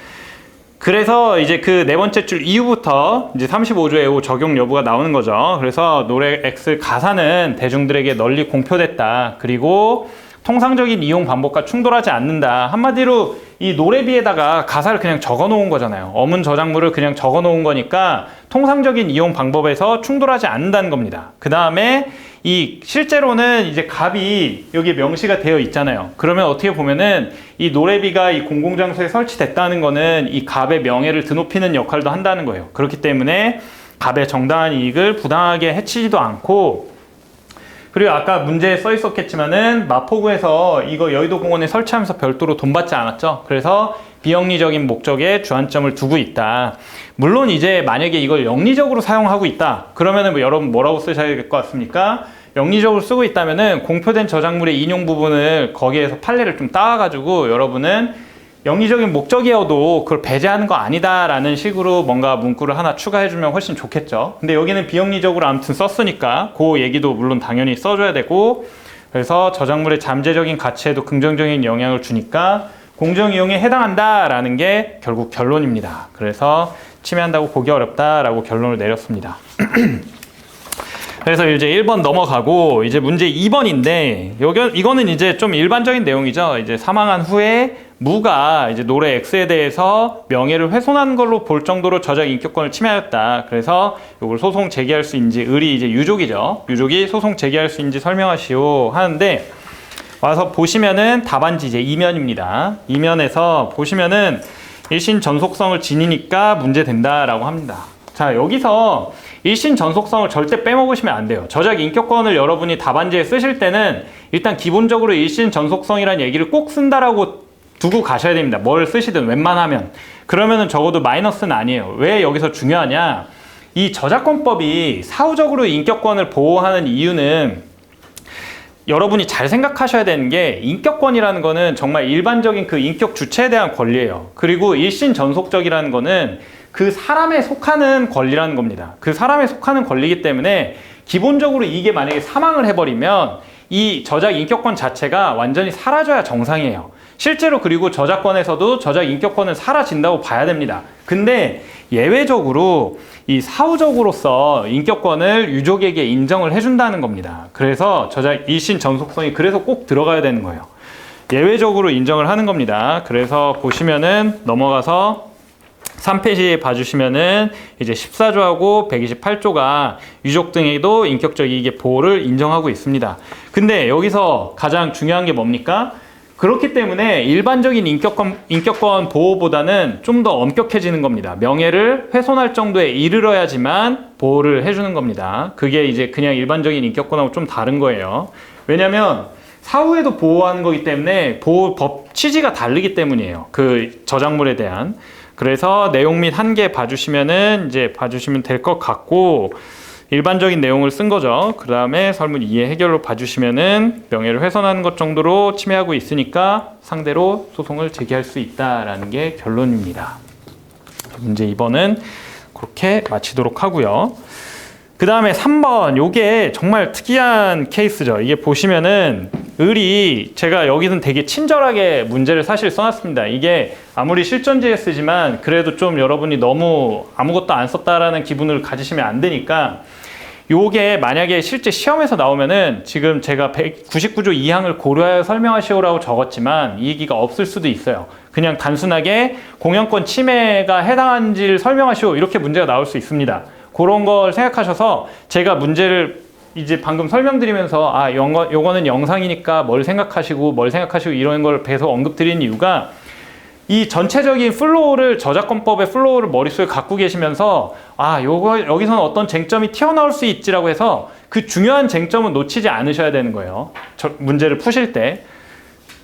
그래서 이제 그 네 번째 줄 이후부터 이제 35조의 5 적용 여부가 나오는 거죠. 그래서 노래 X 가사는 대중들에게 널리 공표됐다. 그리고 통상적인 이용 방법과 충돌하지 않는다. 한마디로 이 노래비에다가 가사를 그냥 적어 놓은 거잖아요. 어문 저작물을 그냥 적어 놓은 거니까 통상적인 이용 방법에서 충돌하지 않는다는 겁니다. 그 다음에 이 실제로는 이제 갑이 여기 명시가 되어 있잖아요. 그러면 어떻게 보면은 이 노래비가 이 공공장소에 설치됐다는 거는 이 갑의 명예를 드높이는 역할도 한다는 거예요. 그렇기 때문에 갑의 정당한 이익을 부당하게 해치지도 않고, 그리고 아까 문제에 써 있었겠지만은 마포구에서 이거 여의도공원에 설치하면서 별도로 돈 받지 않았죠. 그래서 비영리적인 목적에 주안점을 두고 있다. 물론 이제 만약에 이걸 영리적으로 사용하고 있다. 그러면은 여러분 뭐라고 쓰셔야 될 것 같습니까? 영리적으로 쓰고 있다면은 공표된 저작물의 인용 부분을 거기에서 판례를 좀 따와가지고 여러분은 영리적인 목적이어도 그걸 배제하는 거 아니다라는 식으로 뭔가 문구를 하나 추가해주면 훨씬 좋겠죠. 근데 여기는 비영리적으로 아무튼 썼으니까 그 얘기도 물론 당연히 써줘야 되고, 그래서 저작물의 잠재적인 가치에도 긍정적인 영향을 주니까 공정이용에 해당한다라는 게 결국 결론입니다. 그래서 침해한다고 보기 어렵다라고 결론을 내렸습니다. 그래서 이제 1번 넘어가고 이제 문제 2번인데 이거는 이제 좀 일반적인 내용이죠. 이제 사망한 후에 무가 이제 노래 X에 대해서 명예를 훼손한 걸로 볼 정도로 저작 인격권을 침해하였다. 그래서 이걸 소송 제기할 수 있는지, 을이 이제 유족이죠. 유족이 소송 제기할 수 있는지 설명하시오 하는데, 와서 보시면은 답안지 이제 2면입니다. 2면에서 보시면은 일신 전속성을 지니니까 문제된다라고 합니다. 자, 여기서 일신 전속성을 절대 빼먹으시면 안 돼요. 저작 인격권을 여러분이 답안지에 쓰실 때는 일단 기본적으로 일신 전속성이라는 얘기를 꼭 쓴다라고 두고 가셔야 됩니다. 뭘 쓰시든 웬만하면. 그러면은 적어도 마이너스는 아니에요. 왜 여기서 중요하냐? 이 저작권법이 사후적으로 인격권을 보호하는 이유는 여러분이 잘 생각하셔야 되는 게, 인격권이라는 거는 정말 일반적인 그 인격 주체에 대한 권리예요. 그리고 일신 전속적이라는 거는 그 사람에 속하는 권리라는 겁니다. 그 사람에 속하는 권리이기 때문에 기본적으로 이게 만약에 사망을 해버리면 이 저작 인격권 자체가 완전히 사라져야 정상이에요. 실제로 그리고 저작권에서도 저작 인격권은 사라진다고 봐야 됩니다. 근데 예외적으로 이 사후적으로서 인격권을 유족에게 인정을 해준다는 겁니다. 그래서 저작 일신 전속성이 그래서 꼭 들어가야 되는 거예요. 예외적으로 인정을 하는 겁니다. 그래서 보시면은 넘어가서 3페이지에 봐주시면은 이제 14조하고 128조가 유족 등에도 인격적 이익의 보호를 인정하고 있습니다. 근데 여기서 가장 중요한 게 뭡니까? 그렇기 때문에 일반적인 인격권 보호보다는 좀 더 엄격해지는 겁니다. 명예를 훼손할 정도에 이르러야지만 보호를 해주는 겁니다. 그게 이제 그냥 일반적인 인격권하고 좀 다른 거예요. 왜냐면 사후에도 보호하는 거기 때문에 보호법 취지가 다르기 때문이에요. 그 저작물에 대한. 그래서 내용 및 한계 봐주시면은 이제 봐주시면 될 것 같고, 일반적인 내용을 쓴 거죠. 그 다음에 설문 이해 해결로 봐주시면은 명예를 훼손하는 것 정도로 침해하고 있으니까 상대로 소송을 제기할 수 있다라는 게 결론입니다. 문제 2번은 그렇게 마치도록 하고요. 그 다음에 3번, 요게 정말 특이한 케이스죠. 이게 보시면은 을이, 제가 여기는 되게 친절하게 문제를 사실 써놨습니다. 이게 아무리 실전지에 쓰지만 그래도 좀 여러분이 너무 아무것도 안 썼다라는 기분을 가지시면 안 되니까, 요게 만약에 실제 시험에서 나오면은 지금 제가 199조 2항을 고려하여 설명하시오라고 적었지만 이 얘기가 없을 수도 있어요. 그냥 단순하게 공연권 침해가 해당한지를 설명하시오, 이렇게 문제가 나올 수 있습니다. 그런 걸 생각하셔서 제가 문제를 이제 방금 설명드리면서 요거는 영상이니까 뭘 생각하시고 이런 걸 계속 언급드리는 이유가, 이 전체적인 플로우를, 저작권법의 플로우를 머릿속에 갖고 계시면서 여기서는 어떤 쟁점이 튀어나올 수 있지라고 해서 그 중요한 쟁점은 놓치지 않으셔야 되는 거예요. 문제를 푸실 때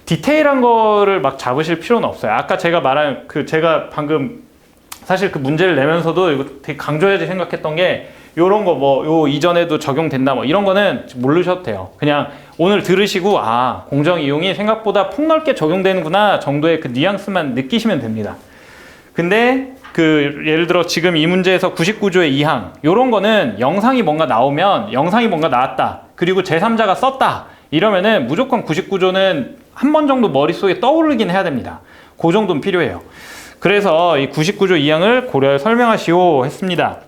디테일한 거를 막 잡으실 필요는 없어요. 아까 제가 말한 제가 방금 사실 그 문제를 내면서도 이거 되게 강조해야지 생각했던 게, 요런 거 요 이전에도 적용된다 이런 거는 모르셔도 돼요. 그냥 오늘 들으시고 공정 이용이 생각보다 폭넓게 적용되는구나 정도의 그 뉘앙스만 느끼시면 됩니다. 근데 예를 들어 지금 이 문제에서 99조의 2항, 요런 거는 영상이 뭔가 나오면, 영상이 뭔가 나왔다, 그리고 제3자가 썼다, 이러면은 무조건 99조는 한 번 정도 머릿속에 떠오르긴 해야 됩니다. 그 정도는 필요해요. 그래서 이 99조 2항을 고려해 설명하시오 했습니다.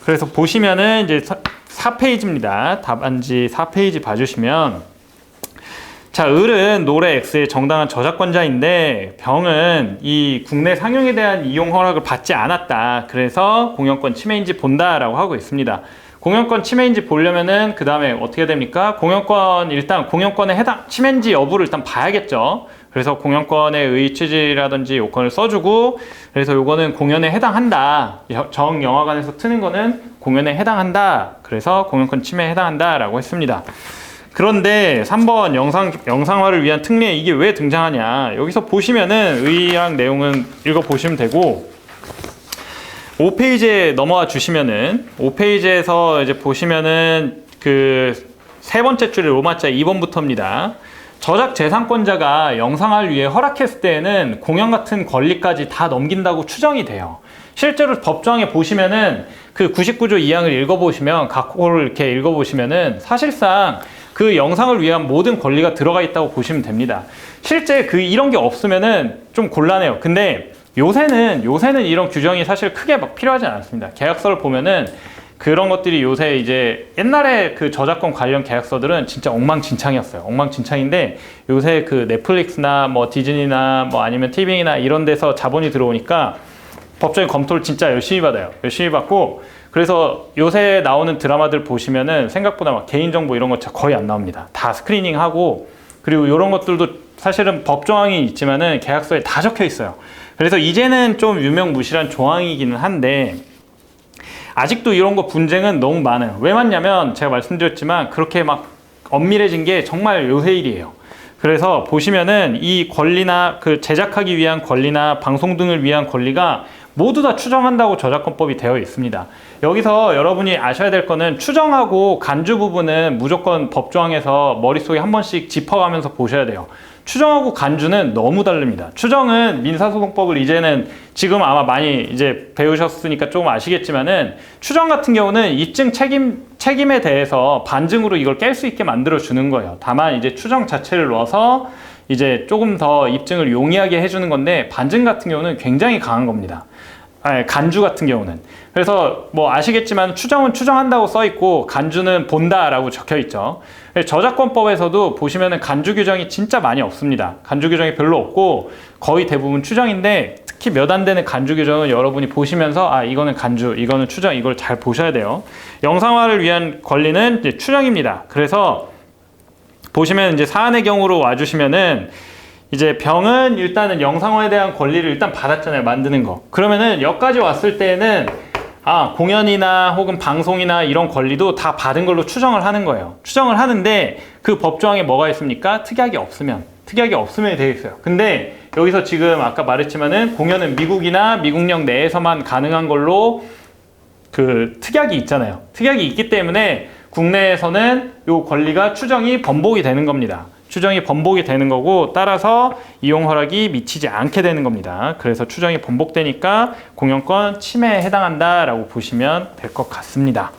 그래서 보시면은 이제 4페이지입니다. 답안지 4페이지 봐주시면, 자, 을은 노래 X의 정당한 저작권자인데 병은 이 국내 상영에 대한 이용 허락을 받지 않았다. 그래서 공연권 침해인지 본다라고 하고 있습니다. 공연권 침해인지 보려면은 그 다음에 어떻게 됩니까? 일단 공연권에 침해인지 여부를 일단 봐야겠죠. 그래서 공연권의 의 취지라든지 요건을 써주고, 그래서 요거는 공연에 해당한다. 정영화관에서 트는 거는 공연에 해당한다. 그래서 공연권 침해에 해당한다 라고 했습니다. 그런데 3번 영상화를 위한 특례, 이게 왜 등장하냐. 여기서 보시면은 의학 내용은 읽어보시면 되고, 5페이지에 넘어와 주시면은 5페이지에서 이제 보시면은 세 번째 줄의 로마자 2번부터입니다. 저작 재산권자가 영상화를 위해 허락했을 때에는 공연 같은 권리까지 다 넘긴다고 추정이 돼요. 실제로 법정에 보시면은 그 99조 2항을 읽어보시면, 각호를 이렇게 읽어보시면은 사실상 그 영상을 위한 모든 권리가 들어가 있다고 보시면 됩니다. 실제 이런 게 없으면은 좀 곤란해요. 근데 요새는 이런 규정이 사실 크게 막 필요하지 않습니다. 계약서를 보면은 그런 것들이 요새 이제 옛날에 그 저작권 관련 계약서들은 진짜 엉망진창이었어요. 엉망진창인데 요새 그 넷플릭스나 뭐 디즈니나 뭐 아니면 티빙이나 이런 데서 자본이 들어오니까 법적인 검토를 진짜 열심히 받아요. 열심히 받고 그래서 요새 나오는 드라마들 보시면은 생각보다 막 개인정보 이런 거 거의 안 나옵니다. 다 스크리닝하고 그리고 이런 것들도 사실은 법조항이 있지만은 계약서에 다 적혀 있어요. 그래서 이제는 좀 유명무실한 조항이기는 한데 아직도 이런 거 분쟁은 너무 많아요. 왜 많냐면 제가 말씀드렸지만 그렇게 막 엄밀해진 게 정말 요새 일이에요. 그래서 보시면은 이 권리나 그 제작하기 위한 권리나 방송 등을 위한 권리가 모두 다 추정한다고 저작권법이 되어 있습니다. 여기서 여러분이 아셔야 될 거는 추정하고 간주 부분은 무조건 법조항에서 머릿속에 한 번씩 짚어가면서 보셔야 돼요. 추정하고 간주는 너무 다릅니다. 추정은 민사소송법을 이제는 지금 아마 많이 이제 배우셨으니까 조금 아시겠지만은 추정 같은 경우는 입증 책임에 대해서 반증으로 이걸 깰 수 있게 만들어 주는 거예요. 다만 이제 추정 자체를 넣어서 이제 조금 더 입증을 용이하게 해주는 건데 반증 같은 경우는 굉장히 강한 겁니다. 아니, 간주 같은 경우는. 그래서 뭐 아시겠지만 추정은 추정한다고 써 있고 간주는 본다라고 적혀 있죠. 저작권법에서도 보시면은 간주 규정이 진짜 많이 없습니다. 간주 규정이 별로 없고 거의 대부분 추정인데 특히 몇 안 되는 간주 규정은 여러분이 보시면서 아 이거는 간주, 이거는 추정, 이걸 잘 보셔야 돼요. 영상화를 위한 권리는 이제 추정입니다. 그래서 보시면 이제 사안의 경우로 와주시면은 이제 병은 일단은 영상화에 대한 권리를 일단 받았잖아요. 만드는 거. 그러면은 여기까지 왔을 때는 아 공연이나 혹은 방송이나 이런 권리도 다 받은 걸로 추정을 하는 거예요. 추정을 하는데 그 법조항에 뭐가 있습니까? 특약이 없으면 되어 있어요. 근데 여기서 지금 아까 말했지만은 공연은 미국이나 미국령 내에서만 가능한 걸로 그 특약이 있잖아요. 특약이 있기 때문에 국내에서는 이 권리가 추정이 번복이 되는 겁니다. 추정이 번복이 되는 거고 따라서 이용 허락이 미치지 않게 되는 겁니다. 그래서 추정이 번복되니까 공연권 침해에 해당한다라고 보시면 될 것 같습니다.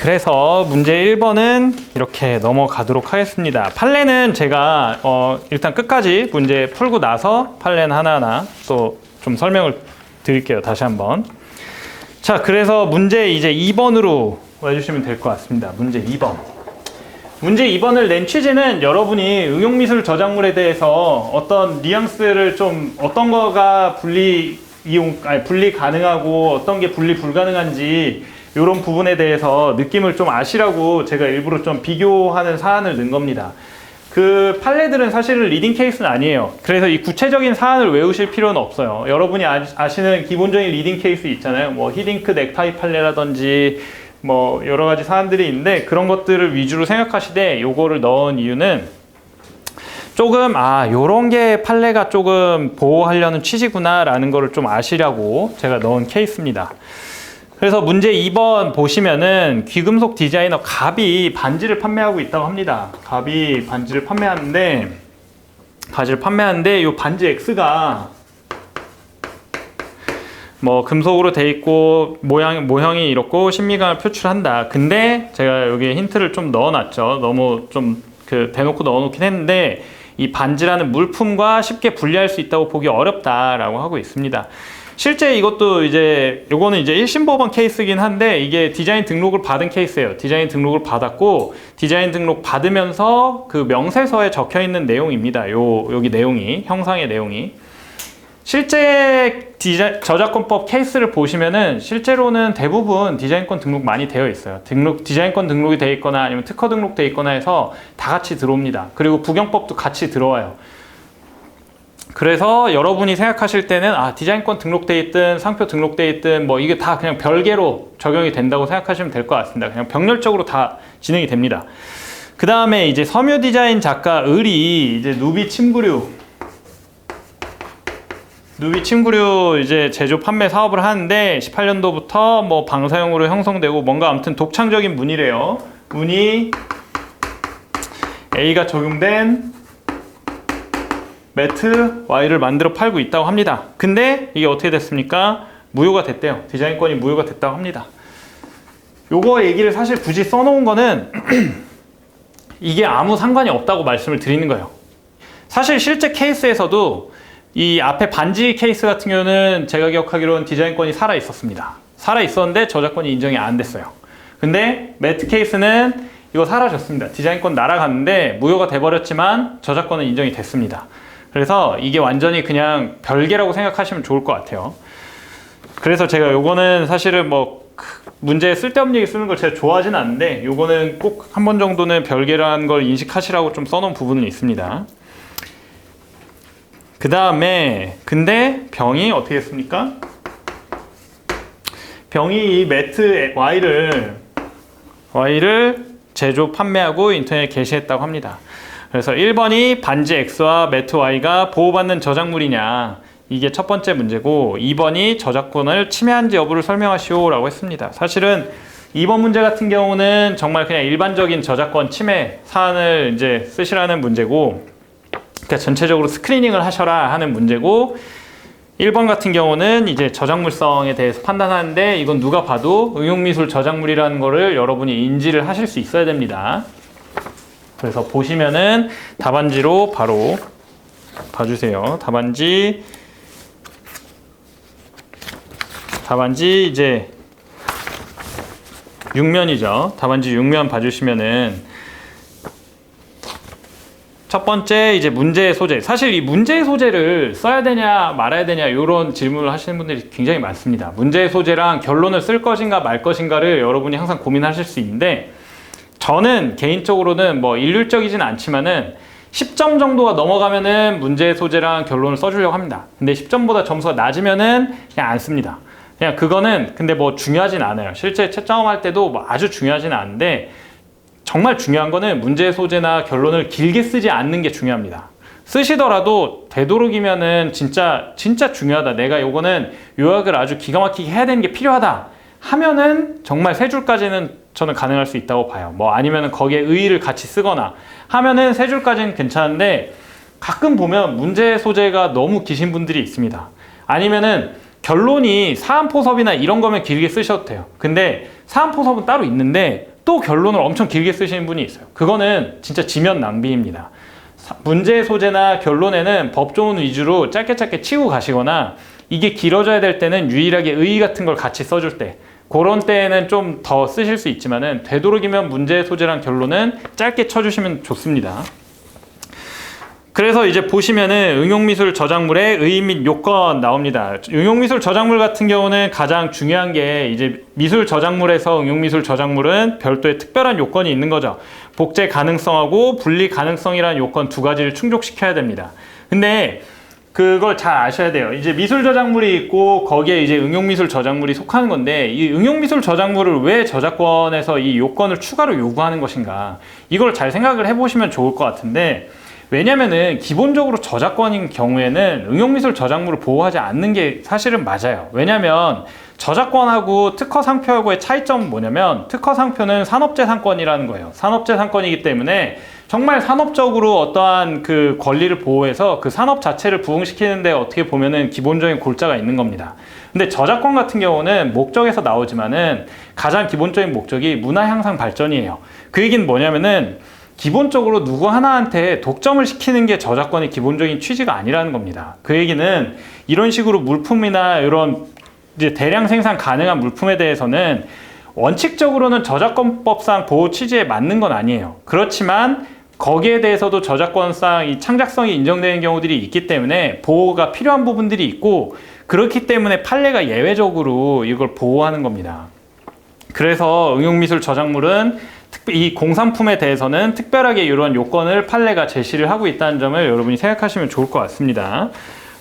그래서 문제 1번은 이렇게 넘어가도록 하겠습니다. 판례는 제가 일단 끝까지 문제 풀고 나서 판례는 하나하나 또 좀 설명을 드릴게요. 다시 한번. 자, 그래서 문제 이제 2번으로 와주시면 될 것 같습니다. 문제 2번. 문제 2번을 낸 취지는 여러분이 응용미술 저작물에 대해서 어떤 뉘앙스를 좀 어떤 거가 분리 가능하고 어떤 게 분리 불가능한지 이런 부분에 대해서 느낌을 좀 아시라고 제가 일부러 좀 비교하는 사안을 넣은 겁니다. 그 판례들은 사실은 리딩 케이스는 아니에요. 그래서 이 구체적인 사안을 외우실 필요는 없어요. 여러분이 아시는 기본적인 리딩 케이스 있잖아요. 뭐 히딩크 넥타이 판례라든지 뭐 여러 가지 사안들이 있는데 그런 것들을 위주로 생각하시되 요거를 넣은 이유는 조금 요런 게 판례가 조금 보호하려는 취지구나 라는 거를 좀 아시려고 제가 넣은 케이스입니다. 그래서 문제 2번 보시면은 귀금속 디자이너 갑이 반지를 판매하고 있다고 합니다. 갑이 반지를 판매하는데 이 반지 X가 뭐 금속으로 돼 있고 모형이 이렇고 신미감을 표출한다. 근데 제가 여기 힌트를 좀 넣어놨죠. 너무 좀 대놓고 넣어놓긴 했는데 이 반지라는 물품과 쉽게 분리할 수 있다고 보기 어렵다라고 하고 있습니다. 실제 이것도 요거는 이제 1심 법원 케이스긴 한데 이게 디자인 등록을 받은 케이스예요. 디자인 등록을 받았고 디자인 등록 받으면서 그 명세서에 적혀 있는 내용입니다. 여기 내용이 형상의 내용이 실제 저작권법 케이스를 보시면은 실제로는 대부분 디자인권 등록 많이 되어 있어요. 디자인권 등록이 되어 있거나 아니면 특허 등록되어 있거나 해서 다 같이 들어옵니다. 그리고 부경법도 같이 들어와요. 그래서 여러분이 생각하실 때는 디자인권 등록돼 있든 상표 등록돼 있든 뭐 이게 다 그냥 별개로 적용이 된다고 생각하시면 될 것 같습니다. 그냥 병렬적으로 다 진행이 됩니다. 그 다음에 이제 섬유 디자인 작가 을이 이제 누비 침구류 이제 제조 판매 사업을 하는데 18년도부터 뭐 방사형으로 형성되고 뭔가 아무튼 독창적인 문이래요. 문이 A가 적용된 매트 Y를 만들어 팔고 있다고 합니다. 근데 이게 어떻게 됐습니까? 무효가 됐대요. 디자인권이 무효가 됐다고 합니다. 요거 얘기를 사실 굳이 써놓은 거는 이게 아무 상관이 없다고 말씀을 드리는 거예요. 사실 실제 케이스에서도 이 앞에 반지 케이스 같은 경우는 제가 기억하기로는 디자인권이 살아 있었습니다. 살아 있었는데 저작권이 인정이 안 됐어요. 근데 매트 케이스는 이거 사라졌습니다. 디자인권 날아갔는데 무효가 돼버렸지만 저작권은 인정이 됐습니다. 그래서 이게 완전히 그냥 별개라고 생각하시면 좋을 것 같아요. 그래서 제가 요거는 사실은 뭐 문제에 쓸데없는 얘기 쓰는 걸 제가 좋아하진 않는데 요거는 꼭 한 번 정도는 별개라는 걸 인식하시라고 좀 써놓은 부분은 있습니다. 그 다음에 근데 병이 어떻게 했습니까? 병이 이 매트 Y를 제조, 판매하고 인터넷에 게시했다고 합니다. 그래서 1번이 반지 X와 매트 Y가 보호받는 저작물이냐, 이게 첫 번째 문제고, 2번이 저작권을 침해한지 여부를 설명하시오 라고 했습니다. 사실은 2번 문제 같은 경우는 정말 그냥 일반적인 저작권 침해 사안을 이제 쓰시라는 문제고, 그러니까 전체적으로 스크리닝을 하셔라 하는 문제고, 1번 같은 경우는 이제 저작물성에 대해서 판단하는데 이건 누가 봐도 응용미술 저작물이라는 거를 여러분이 인지를 하실 수 있어야 됩니다. 그래서 보시면은 답안지로 바로 봐주세요. 답안지 이제 6면이죠. 답안지 6면 봐주시면은 첫 번째 이제 문제의 소재. 사실 이 문제의 소재를 써야 되냐 말아야 되냐 이런 질문을 하시는 분들이 굉장히 많습니다. 문제의 소재랑 결론을 쓸 것인가 말 것인가를 여러분이 항상 고민하실 수 있는데, 저는 개인적으로는 뭐 일률적이진 않지만은 10점 정도가 넘어가면은 문제의 소재랑 결론을 써주려고 합니다. 근데 10점보다 점수가 낮으면은 그냥 안 씁니다. 그냥 그거는 근데 뭐 중요하진 않아요. 실제 채점할 때도 뭐 아주 중요하진 않은데, 정말 중요한 거는 문제의 소재나 결론을 길게 쓰지 않는 게 중요합니다. 쓰시더라도 되도록이면은 진짜 중요하다, 내가 요거는 요약을 아주 기가 막히게 해야 되는 게 필요하다 하면은 정말 3줄까지는 저는 가능할 수 있다고 봐요. 뭐 아니면은 거기에 의의를 같이 쓰거나 하면은 3줄까지는 괜찮은데, 가끔 보면 문제의 소재가 너무 기신 분들이 있습니다. 아니면은 결론이 사안포섭이나 이런 거면 길게 쓰셔도 돼요. 근데 사안포섭은 따로 있는데 또 결론을 엄청 길게 쓰시는 분이 있어요. 그거는 진짜 지면 낭비입니다. 문제의 소재나 결론에는 법조문 위주로 짧게 치고 가시거나, 이게 길어져야 될 때는 유일하게 의의 같은 걸 같이 써줄 때, 그런 때에는 좀 더 쓰실 수 있지만은 되도록이면 문제의 소재랑 결론은 짧게 쳐주시면 좋습니다. 그래서 이제 보시면은 응용미술 저작물의 의의 및 요건 나옵니다. 응용미술 저작물 같은 경우는 가장 중요한 게, 이제 미술 저작물에서 응용미술 저작물은 별도의 특별한 요건이 있는 거죠. 복제 가능성하고 분리 가능성이라는 요건 두 가지를 충족시켜야 됩니다. 근데 그걸 잘 아셔야 돼요. 이제 미술 저작물이 있고 거기에 이제 응용미술 저작물이 속하는 건데, 이 응용미술 저작물을 왜 저작권에서 이 요건을 추가로 요구하는 것인가, 이걸 잘 생각을 해보시면 좋을 것 같은데, 왜냐면은 기본적으로 저작권인 경우에는 응용미술 저작물을 보호하지 않는 게 사실은 맞아요. 왜냐면 저작권하고 특허상표하고의 차이점은 뭐냐면, 특허상표는 산업재산권이라는 거예요. 산업재산권이기 때문에 정말 산업적으로 어떠한 그 권리를 보호해서 그 산업 자체를 부흥시키는데 어떻게 보면은 기본적인 골자가 있는 겁니다. 근데 저작권 같은 경우는 목적에서 나오지만은 가장 기본적인 목적이 문화 향상 발전이에요. 그 얘기는 뭐냐면은 기본적으로 누구 하나한테 독점을 시키는 게 저작권의 기본적인 취지가 아니라는 겁니다. 그 얘기는 이런 식으로 물품이나 이런 이제 대량 생산 가능한 물품에 대해서는 원칙적으로는 저작권법상 보호 취지에 맞는 건 아니에요. 그렇지만 거기에 대해서도 저작권상 이 창작성이 인정되는 경우들이 있기 때문에 보호가 필요한 부분들이 있고, 그렇기 때문에 판례가 예외적으로 이걸 보호하는 겁니다. 그래서 응용미술 저작물은 이 공산품에 대해서는 특별하게 이런 요건을 판례가 제시를 하고 있다는 점을 여러분이 생각하시면 좋을 것 같습니다.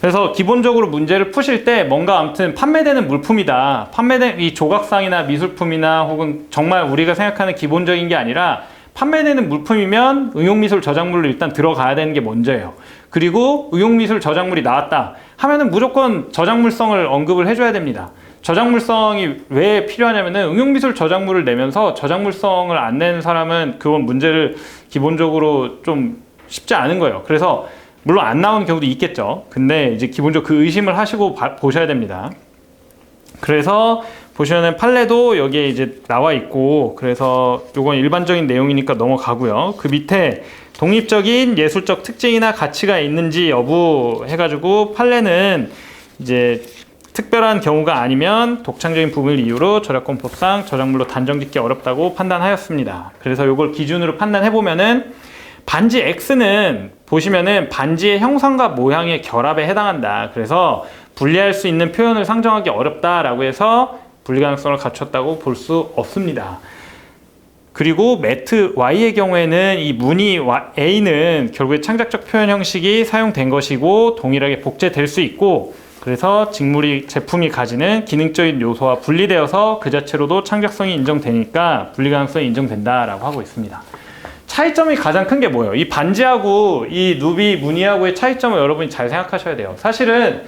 그래서 기본적으로 문제를 푸실 때 뭔가 아무튼 판매되는 물품이다, 판매된 이 조각상이나 미술품이나 혹은 정말 우리가 생각하는 기본적인 게 아니라 판매되는 물품이면 응용미술 저작물로 일단 들어가야 되는 게 먼저예요. 그리고 응용미술 저작물이 나왔다 하면은 무조건 저작물성을 언급을 해줘야 됩니다. 저작물성이 왜 필요하냐면은 응용미술 저작물을 내면서 저작물성을 안 내는 사람은 그건 문제를 기본적으로 좀 쉽지 않은 거예요. 그래서 물론 안 나오는 경우도 있겠죠. 근데 이제 기본적으로 그 의심을 하시고 보셔야 됩니다. 그래서 보시면은 판례도 여기에 이제 나와 있고, 그래서 요건 일반적인 내용이니까 넘어가고요. 그 밑에 독립적인 예술적 특징이나 가치가 있는지 여부 해가지고 판례는 이제 특별한 경우가 아니면 독창적인 부분을 이유로 저작권법상 저작물로 단정짓기 어렵다고 판단하였습니다. 그래서 이걸 기준으로 판단해보면은 반지 X는 보시면은 반지의 형상과 모양의 결합에 해당한다. 그래서 분리할 수 있는 표현을 상정하기 어렵다라고 해서 분리 가능성을 갖췄다고 볼 수 없습니다. 그리고 매트 Y의 경우에는 이 무늬 A는 결국에 창작적 표현 형식이 사용된 것이고 동일하게 복제될 수 있고 그래서 제품이 가지는 기능적인 요소와 분리되어서 그 자체로도 창작성이 인정되니까 분리 가능성이 인정된다라고 하고 있습니다. 차이점이 가장 큰 게 뭐예요? 이 반지하고 이 누비 무늬하고의 차이점을 여러분이 잘 생각하셔야 돼요. 사실은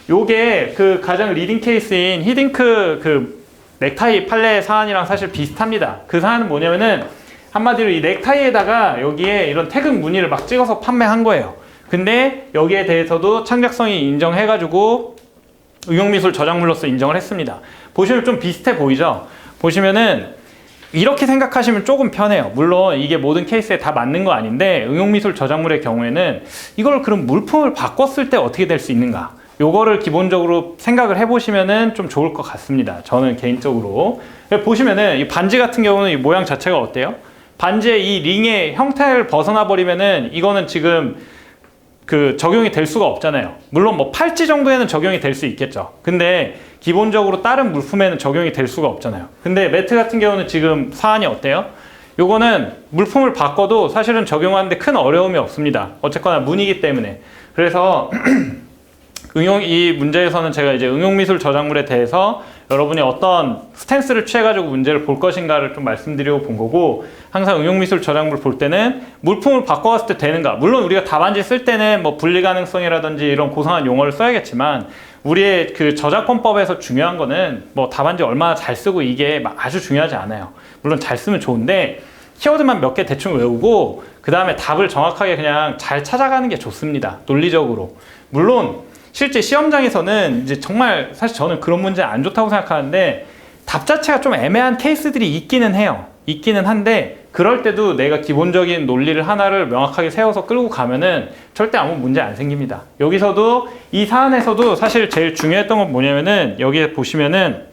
요게 그 가장 리딩 케이스인 히딩크 그 넥타이 판례 사안이랑 사실 비슷합니다. 그 사안은 뭐냐면은 한마디로 이 넥타이에다가 여기에 이런 태극 무늬를 막 찍어서 판매한 거예요. 근데 여기에 대해서도 창작성이 인정해가지고 응용미술 저작물로서 인정을 했습니다. 보시면 좀 비슷해 보이죠? 보시면은 이렇게 생각하시면 조금 편해요. 물론 이게 모든 케이스에 다 맞는 거 아닌데 응용미술 저작물의 경우에는 이걸 그럼 물품을 바꿨을 때 어떻게 될 수 있는가? 요거를 기본적으로 생각을 해보시면은 좀 좋을 것 같습니다. 저는 개인적으로. 보시면은 이 반지 같은 경우는 이 모양 자체가 어때요? 반지의 이 링의 형태를 벗어나 버리면은 이거는 지금 그 적용이 될 수가 없잖아요. 물론 뭐 팔찌 정도에는 적용이 될 수 있겠죠. 근데 기본적으로 다른 물품에는 적용이 될 수가 없잖아요. 근데 매트 같은 경우는 지금 사안이 어때요? 요거는 물품을 바꿔도 사실은 적용하는데 큰 어려움이 없습니다. 어쨌거나 무늬이기 때문에. 그래서 이 문제에서는 제가 이제 응용미술 저작물에 대해서 여러분이 어떤 스탠스를 취해가지고 문제를 볼 것인가를 좀 말씀드리고 본 거고, 항상 응용미술 저작물 볼 때는 물품을 바꿔왔을 때 되는가. 물론 우리가 답안지 쓸 때는 뭐 분리 가능성이라든지 이런 고상한 용어를 써야겠지만, 우리의 그 저작권법에서 중요한 거는 뭐 답안지 얼마나 잘 쓰고 이게 막 아주 중요하지 않아요. 물론 잘 쓰면 좋은데 키워드만 몇 개 대충 외우고 그 다음에 답을 정확하게 그냥 잘 찾아가는 게 좋습니다. 논리적으로. 물론 실제 시험장에서는 이제 정말 사실 저는 그런 문제 안 좋다고 생각하는데 답 자체가 좀 애매한 케이스들이 있기는 해요. 있기는 한데 그럴 때도 내가 기본적인 논리를 하나를 명확하게 세워서 끌고 가면은 절대 아무 문제 안 생깁니다. 여기서도 이 사안에서도 사실 제일 중요했던 건 뭐냐면은 여기에 보시면은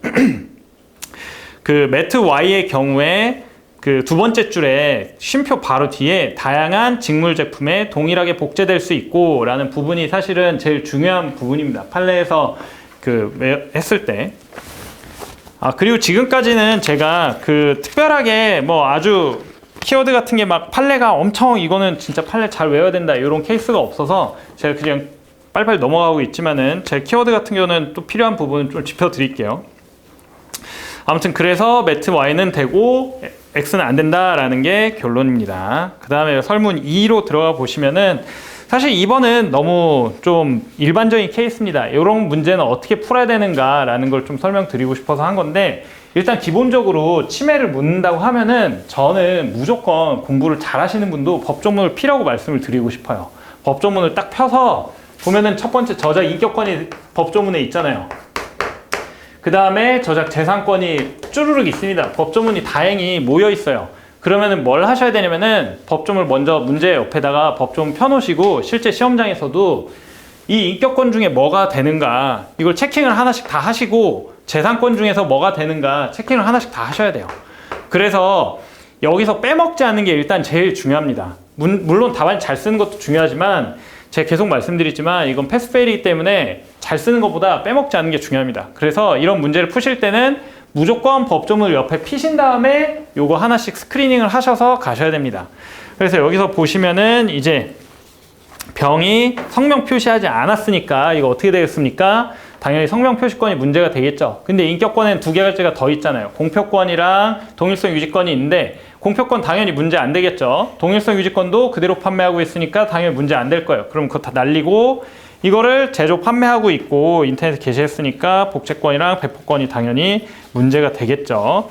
그 매트 Y의 경우에 그 두 번째 줄에 쉼표 바로 뒤에 다양한 직물 제품에 동일하게 복제될 수 있고 라는 부분이 사실은 제일 중요한 부분입니다. 판례에서 했을 때. 그리고 지금까지는 제가 그 특별하게 뭐 아주 키워드 같은 게 막 판례가 엄청 이거는 진짜 판례 잘 외워야 된다 이런 케이스가 없어서 제가 그냥 빨리빨리 넘어가고 있지만은 제 키워드 같은 경우는 또 필요한 부분은 좀 짚어드릴게요. 아무튼 그래서 매트 Y는 되고 X는 안 된다라는 게 결론입니다. 그 다음에 설문 2로 들어가 보시면은 사실 2번은 너무 좀 일반적인 케이스입니다. 이런 문제는 어떻게 풀어야 되는가라는 걸 좀 설명드리고 싶어서 한 건데, 일단 기본적으로 침해를 묻는다고 하면은 저는 무조건 공부를 잘 하시는 분도 법조문을 피라고 말씀을 드리고 싶어요. 법조문을 딱 펴서 보면은 첫 번째 저작 인격권이 법조문에 있잖아요. 그 다음에 저작 재산권이 쭈루룩 있습니다. 법조문이 다행히 모여 있어요. 그러면은 뭘 하셔야 되냐면은 법조문을 먼저 문제 옆에다가 법조문 펴놓으시고 실제 시험장에서도 이 인격권 중에 뭐가 되는가 이걸 체킹을 하나씩 다 하시고 재산권 중에서 뭐가 되는가 체킹을 하나씩 다 하셔야 돼요. 그래서 여기서 빼먹지 않는 게 일단 제일 중요합니다. 물론 답안 잘 쓰는 것도 중요하지만 제가 계속 말씀드리지만 이건 패스페일이기 때문에 잘 쓰는 것보다 빼먹지 않는 게 중요합니다. 그래서 이런 문제를 푸실 때는 무조건 법조문을 옆에 피신 다음에 요거 하나씩 스크리닝을 하셔서 가셔야 됩니다. 그래서 여기서 보시면은 이제 병이 성명 표시하지 않았으니까 이거 어떻게 되겠습니까? 당연히 성명 표시권이 문제가 되겠죠. 근데 인격권에는 두 가지가 더 있잖아요. 공표권이랑 동일성 유지권이 있는데 공표권 당연히 문제 안 되겠죠. 동일성 유지권도 그대로 판매하고 있으니까 당연히 문제 안 될 거예요. 그럼 그거 다 날리고 이거를 제조 판매하고 있고 인터넷에 게시했으니까 복제권이랑 배포권이 당연히 문제가 되겠죠.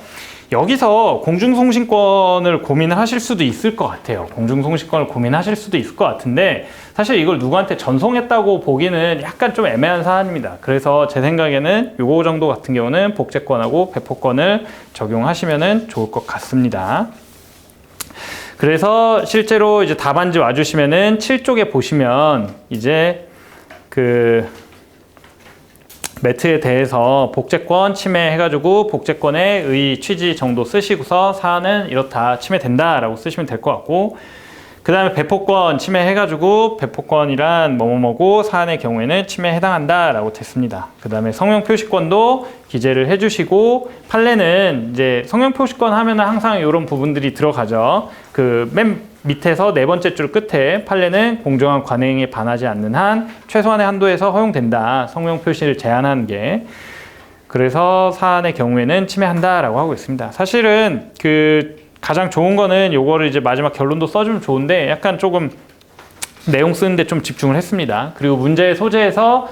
여기서 공중송신권을 고민을 하실 수도 있을 것 같아요. 공중송신권을 고민하실 수도 있을 것 같은데 사실 이걸 누구한테 전송했다고 보기는 약간 좀 애매한 사안입니다. 그래서 제 생각에는 요거 정도 같은 경우는 복제권하고 배포권을 적용하시면 좋을 것 같습니다. 그래서 실제로 이제 답안지 와주시면은 7쪽에 보시면 이제 그 매트에 대해서 복제권 침해해가지고 복제권의 의 취지 정도 쓰시고서 사안은 이렇다 침해된다 라고 쓰시면 될 것 같고, 그 다음에 배포권 침해해가지고 배포권이란 뭐뭐뭐고 사안의 경우에는 침해에 해당한다 라고 됐습니다. 그 다음에 성명 표시권도 기재를 해주시고, 판례는 이제 성명 표시권 하면은 항상 이런 부분들이 들어가죠. 그 맨 밑에서 네 번째 줄 끝에 판례는 공정한 관행에 반하지 않는 한 최소한의 한도에서 허용된다. 성명 표시를 제한하는 게. 그래서 사안의 경우에는 침해한다 라고 하고 있습니다. 사실은 그 가장 좋은 거는 요거를 이제 마지막 결론도 써주면 좋은데 약간 조금 내용 쓰는데 좀 집중을 했습니다. 그리고 문제의 소재에서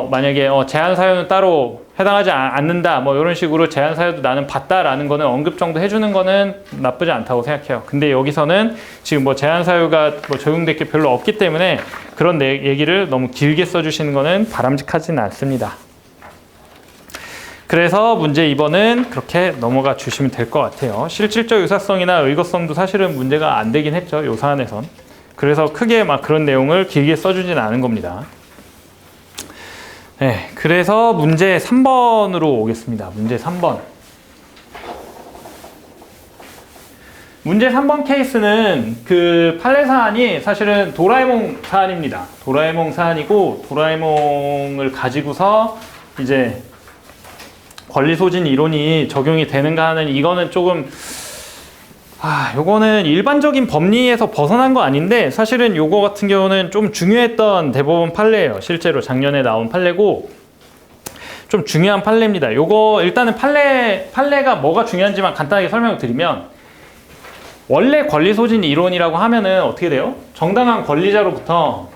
만약에 제한 사유는 따로 해당하지 않는다 뭐 이런 식으로 제한 사유도 나는 봤다라는 거는 언급 정도 해주는 거는 나쁘지 않다고 생각해요. 근데 여기서는 지금 뭐 제한 사유가 뭐 적용될 게 별로 없기 때문에 그런 얘기를 너무 길게 써주시는 거는 바람직하지는 않습니다. 그래서 문제 2번은 그렇게 넘어가 주시면 될 것 같아요. 실질적 유사성이나 의거성도 사실은 문제가 안 되긴 했죠. 요 사안에선. 그래서 크게 막 그런 내용을 길게 써주진 않은 겁니다. 네, 그래서 문제 3번으로 오겠습니다. 문제 3번. 문제 3번 케이스는 그 판례 사안이 사실은 도라에몽 사안입니다. 도라에몽 사안이고, 도라에몽을 가지고서 이제 권리 소진 이론이 적용이 되는가 하는, 이거는 조금 요거는 일반적인 법리에서 벗어난 거 아닌데 사실은 요거 같은 경우는 좀 중요했던 대법원 판례예요. 실제로 작년에 나온 판례고 좀 중요한 판례입니다. 요거 일단은 판례가 뭐가 중요한지만 간단하게 설명을 드리면, 원래 권리 소진 이론이라고 하면은 어떻게 돼요? 정당한 권리자로부터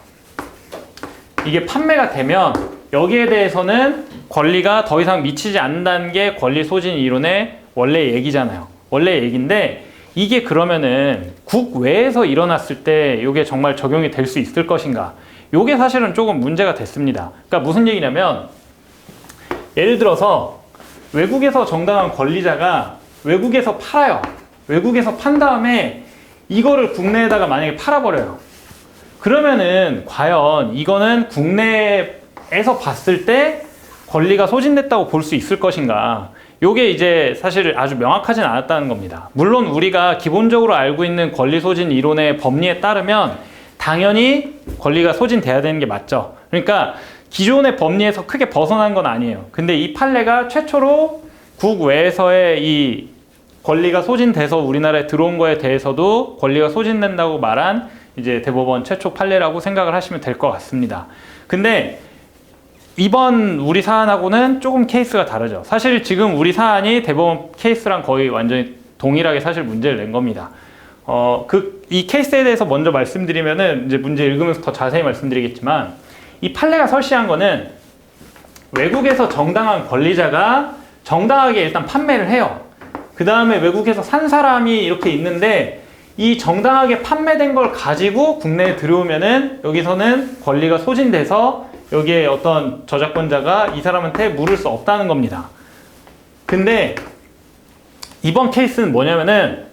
이게 판매가 되면 여기에 대해서는 권리가 더 이상 미치지 않는다는 게 권리 소진 이론의 원래 얘기잖아요. 원래 얘기인데, 이게 그러면은 국외에서 일어났을 때 이게 정말 적용이 될 수 있을 것인가? 이게 사실은 조금 문제가 됐습니다. 그러니까 무슨 얘기냐면, 예를 들어서 외국에서 정당한 권리자가 외국에서 팔아요. 외국에서 판 다음에 이거를 국내에다가 만약에 팔아버려요. 그러면은 과연 이거는 국내에서 봤을 때 권리가 소진됐다고 볼 수 있을 것인가? 요게 이제 사실 아주 명확하진 않았다는 겁니다. 물론 우리가 기본적으로 알고 있는 권리 소진 이론의 법리에 따르면 당연히 권리가 소진돼야 되는 게 맞죠. 그러니까 기존의 법리에서 크게 벗어난 건 아니에요. 근데 이 판례가 최초로 국외에서의 이 권리가 소진돼서 우리나라에 들어온 거에 대해서도 권리가 소진된다고 말한 이제 대법원 최초 판례라고 생각을 하시면 될 것 같습니다. 근데 이번 우리 사안하고는 조금 케이스가 다르죠. 사실 지금 우리 사안이 대법원 케이스랑 거의 완전히 동일하게 사실 문제를 낸 겁니다. 이 케이스에 대해서 먼저 말씀드리면은 이제 문제 읽으면서 더 자세히 말씀드리겠지만, 이 판례가 설시한 거는 외국에서 정당한 권리자가 정당하게 일단 판매를 해요. 그 다음에 외국에서 산 사람이 이렇게 있는데, 이 정당하게 판매된 걸 가지고 국내에 들어오면은 여기서는 권리가 소진돼서 여기에 어떤 저작권자가 이 사람한테 물을 수 없다는 겁니다. 근데 이번 케이스는 뭐냐면은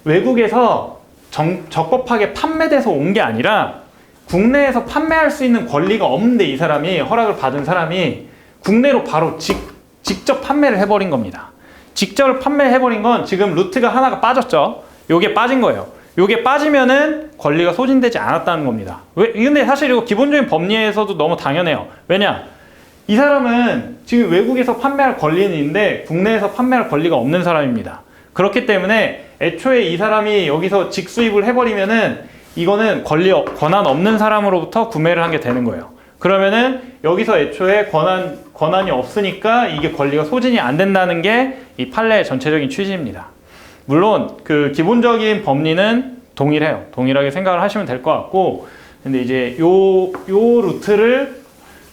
외국에서 적법하게 판매돼서 온 게 아니라 국내에서 판매할 수 있는 권리가 없는데, 이 사람이 허락을 받은 사람이 국내로 바로 직접 판매를 해버린 겁니다. 직접 판매해버린 건 지금 루트가 하나가 빠졌죠. 요게 빠진 거예요. 요게 빠지면은 권리가 소진되지 않았다는 겁니다. 근데 사실 이거 기본적인 법리에서도 너무 당연해요. 왜냐? 이 사람은 지금 외국에서 판매할 권리는 있는데 국내에서 판매할 권리가 없는 사람입니다. 그렇기 때문에 애초에 이 사람이 여기서 직수입을 해버리면은 이거는 권한 없는 사람으로부터 구매를 한 게 되는 거예요. 그러면은 여기서 애초에 권한이 없으니까 이게 권리가 소진이 안 된다는 게 이 판례의 전체적인 취지입니다. 물론 그 기본적인 법리는 동일해요. 동일하게 생각을 하시면 될 것 같고, 근데 이제 요 루트를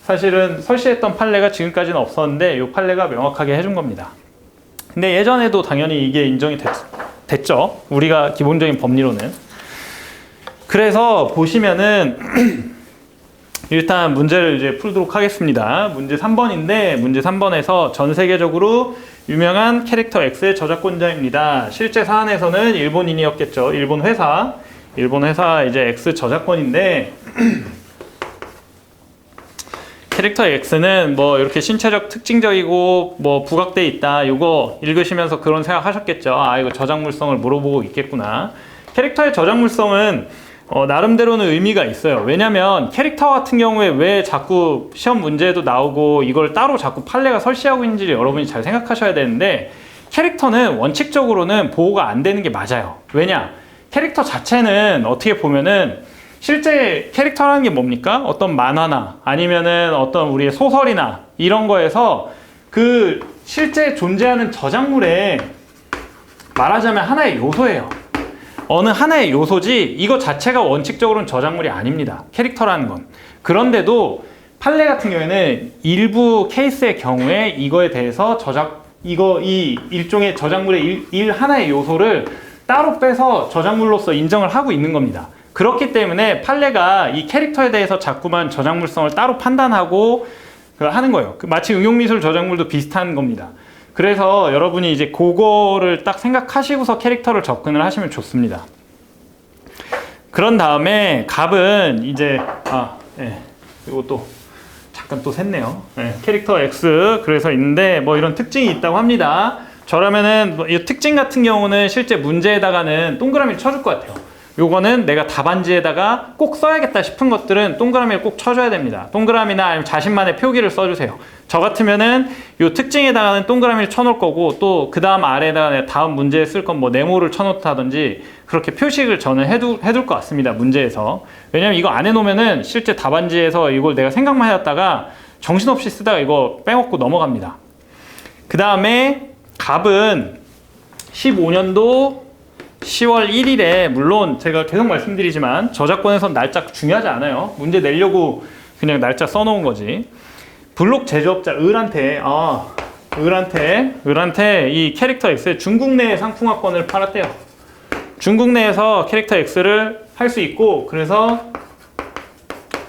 사실은 설시했던 판례가 지금까지는 없었는데 요 판례가 명확하게 해준 겁니다. 근데 예전에도 당연히 이게 인정이 됐죠. 우리가 기본적인 법리로는. 그래서 보시면은 일단 문제를 이제 풀도록 하겠습니다. 문제 3번인데 문제 3번에서 전 세계적으로 유명한 캐릭터 X의 저작권자입니다. 실제 사안에서는 일본인이었겠죠. 일본 회사 이제 X 저작권인데 캐릭터 X는 뭐 이렇게 신체적 특징적이고 뭐 부각돼 있다. 이거 읽으시면서 그런 생각 하셨겠죠. 아, 이거 저작물성을 물어보고 있겠구나. 캐릭터의 저작물성은 나름대로는 의미가 있어요. 왜냐면 캐릭터 같은 경우에 왜 자꾸 시험 문제에도 나오고 이걸 따로 자꾸 판례가 설치하고 있는지 여러분이 잘 생각하셔야 되는데, 캐릭터는 원칙적으로는 보호가 안 되는 게 맞아요. 왜냐? 캐릭터 자체는 어떻게 보면은 실제 캐릭터라는 게 뭡니까? 어떤 만화나 아니면은 어떤 우리의 소설이나 이런 거에서 그 실제 존재하는 저작물에 말하자면 하나의 요소예요. 어느 하나의 요소지 이거 자체가 원칙적으로는 저작물이 아닙니다. 캐릭터라는 건. 그런데도 판례 같은 경우에는 일부 케이스의 경우에 이거에 대해서 이 일종의 저작물의 하나의 요소를 따로 빼서 저작물로서 인정을 하고 있는 겁니다. 그렇기 때문에 판례가 이 캐릭터에 대해서 자꾸만 저작물성을 따로 판단하고 하는 거예요. 마치 응용미술 저작물도 비슷한 겁니다. 그래서 여러분이 이제 그거를 딱 생각하시고서 캐릭터를 접근을 하시면 좋습니다. 그런 다음에 갑은 이제 이것도 잠깐 또 샜네요. 캐릭터 X 그래서 있는데 뭐 이런 특징이 있다고 합니다. 저라면은 이 특징 같은 경우는 실제 문제에다가는 동그라미를 쳐줄 것 같아요. 요거는 내가 답안지에다가 꼭 써야겠다 싶은 것들은 동그라미를 꼭 쳐줘야 됩니다. 동그라미나 아니면 자신만의 표기를 써주세요. 저 같으면은 요 특징에다가는 동그라미를 쳐놓을 거고, 또 그 다음 아래에다가 다음 문제에 쓸 건 뭐 네모를 쳐놓다든지 그렇게 표식을 저는 해둘 것 같습니다. 문제에서. 왜냐면 이거 안 해놓으면은 실제 답안지에서 이걸 내가 생각만 해놨다가 정신없이 쓰다가 이거 빼먹고 넘어갑니다. 그 다음에 갑은 15년도 10월 1일에 물론 제가 계속 말씀드리지만 저작권에선 날짜 중요하지 않아요. 문제 내려고 그냥 날짜 써놓은 거지. 블록 제조업자 을한테 이 캐릭터 X의 중국 내 상품화권을 팔았대요. 중국 내에서 캐릭터 X를 할 수 있고, 그래서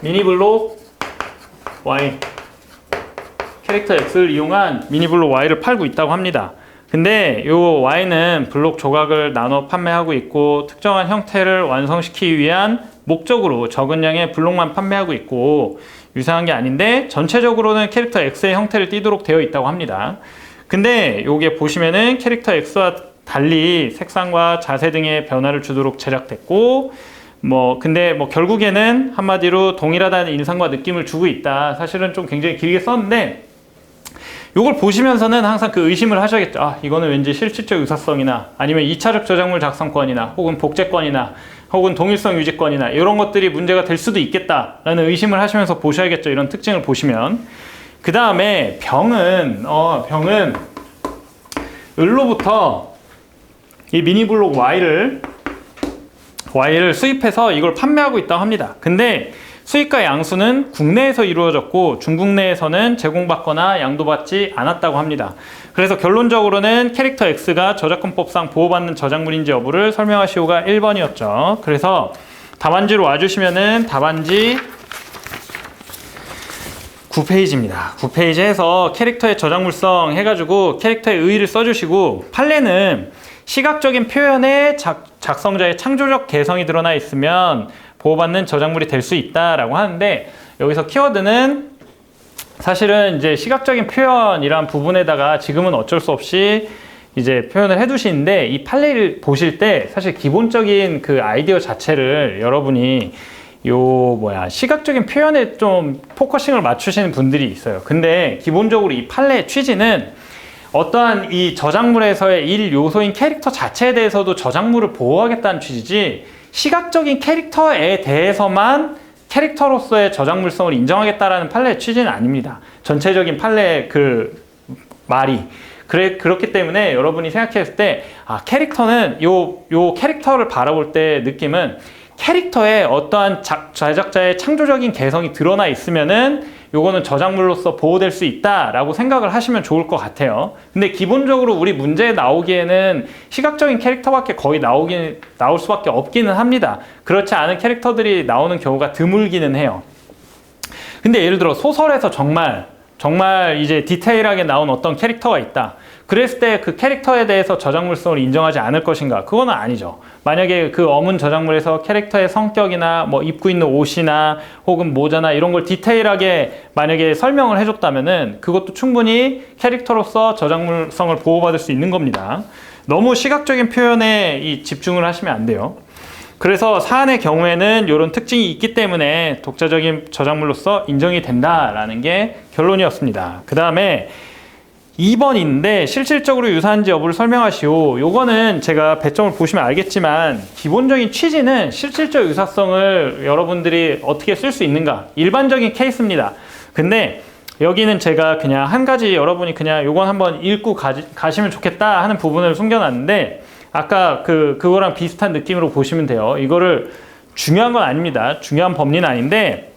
미니블록 Y 캐릭터 X를 이용한 미니블록 Y를 팔고 있다고 합니다. 근데 요 Y는 블록 조각을 나눠 판매하고 있고, 특정한 형태를 완성시키기 위한 목적으로 적은 양의 블록만 판매하고 있고, 유사한 게 아닌데 전체적으로는 캐릭터 X의 형태를 띠도록 되어 있다고 합니다. 근데 요게 보시면은 캐릭터 X와 달리 색상과 자세 등의 변화를 주도록 제작됐고, 근데 결국에는 한마디로 동일하다는 인상과 느낌을 주고 있다. 사실은 좀 굉장히 길게 썼는데, 요걸 보시면서는 항상 그 의심을 하셔야겠죠. 아, 이거는 왠지 실질적 유사성이나 아니면 2차적 저작물 작성권이나 혹은 복제권이나 혹은 동일성 유지권이나 이런 것들이 문제가 될 수도 있겠다라는 의심을 하시면서 보셔야겠죠. 이런 특징을 보시면. 그 다음에 병은 을로부터 이 미니블록 Y를 수입해서 이걸 판매하고 있다고 합니다. 근데 수입과 양수는 국내에서 이루어졌고 중국 내에서는 제공받거나 양도받지 않았다고 합니다. 그래서 결론적으로는 캐릭터 X가 저작권법상 보호받는 저작물인지 여부를 설명하시오가 1번이었죠. 그래서 답안지로 와주시면은 답안지 9페이지입니다. 9페이지에서 캐릭터의 저작물성 해가지고 캐릭터의 의의를 써주시고, 판례는 시각적인 표현에 작성자의 창조적 개성이 드러나 있으면 보호받는 저작물이 될 수 있다라고 하는데, 여기서 키워드는 사실은 이제 시각적인 표현이란 부분에다가 지금은 어쩔 수 없이 이제 표현을 해두시는데, 이 판례를 보실 때 사실 기본적인 그 아이디어 자체를 여러분이 시각적인 표현에 좀 포커싱을 맞추시는 분들이 있어요. 근데 기본적으로 이 판례의 취지는 어떠한 이 저작물에서의 일 요소인 캐릭터 자체에 대해서도 저작물을 보호하겠다는 취지지, 시각적인 캐릭터에 대해서만 캐릭터로서의 저작물성을 인정하겠다라는 판례의 취지는 아닙니다. 전체적인 판례의 그 말이. 그렇기 때문에 여러분이 생각했을 때, 캐릭터는 요 캐릭터를 바라볼 때 느낌은 캐릭터에 어떠한 제작자의 창조적인 개성이 드러나 있으면은 요거는 저작물로서 보호될 수 있다라고 생각을 하시면 좋을 것 같아요. 근데 기본적으로 우리 문제에 나오기에는 시각적인 캐릭터밖에 거의 나올 수밖에 없기는 합니다. 그렇지 않은 캐릭터들이 나오는 경우가 드물기는 해요. 근데 예를 들어 소설에서 정말 이제 디테일하게 나온 어떤 캐릭터가 있다. 그랬을 때 그 캐릭터에 대해서 저작물성을 인정하지 않을 것인가? 그거는 아니죠. 만약에 그 어문 저작물에서 캐릭터의 성격이나 뭐 입고 있는 옷이나 혹은 모자나 이런 걸 디테일하게 만약에 설명을 해줬다면은 그것도 충분히 캐릭터로서 저작물성을 보호받을 수 있는 겁니다. 너무 시각적인 표현에 집중을 하시면 안 돼요. 그래서 사안의 경우에는 이런 특징이 있기 때문에 독자적인 저작물로서 인정이 된다라는 게 결론이었습니다. 그 다음에 2번인데 실질적으로 유사한지 여부를 설명하시오. 요거는 제가 배점을 보시면 알겠지만 기본적인 취지는 실질적 유사성을 여러분들이 어떻게 쓸 수 있는가, 일반적인 케이스입니다. 근데 여기는 제가 그냥 한 가지 여러분이 그냥 요건 한번 읽고 가시면 좋겠다 하는 부분을 숨겨놨는데, 아까 그거랑 비슷한 느낌으로 보시면 돼요. 이거를 중요한 건 아닙니다. 중요한 법리는 아닌데,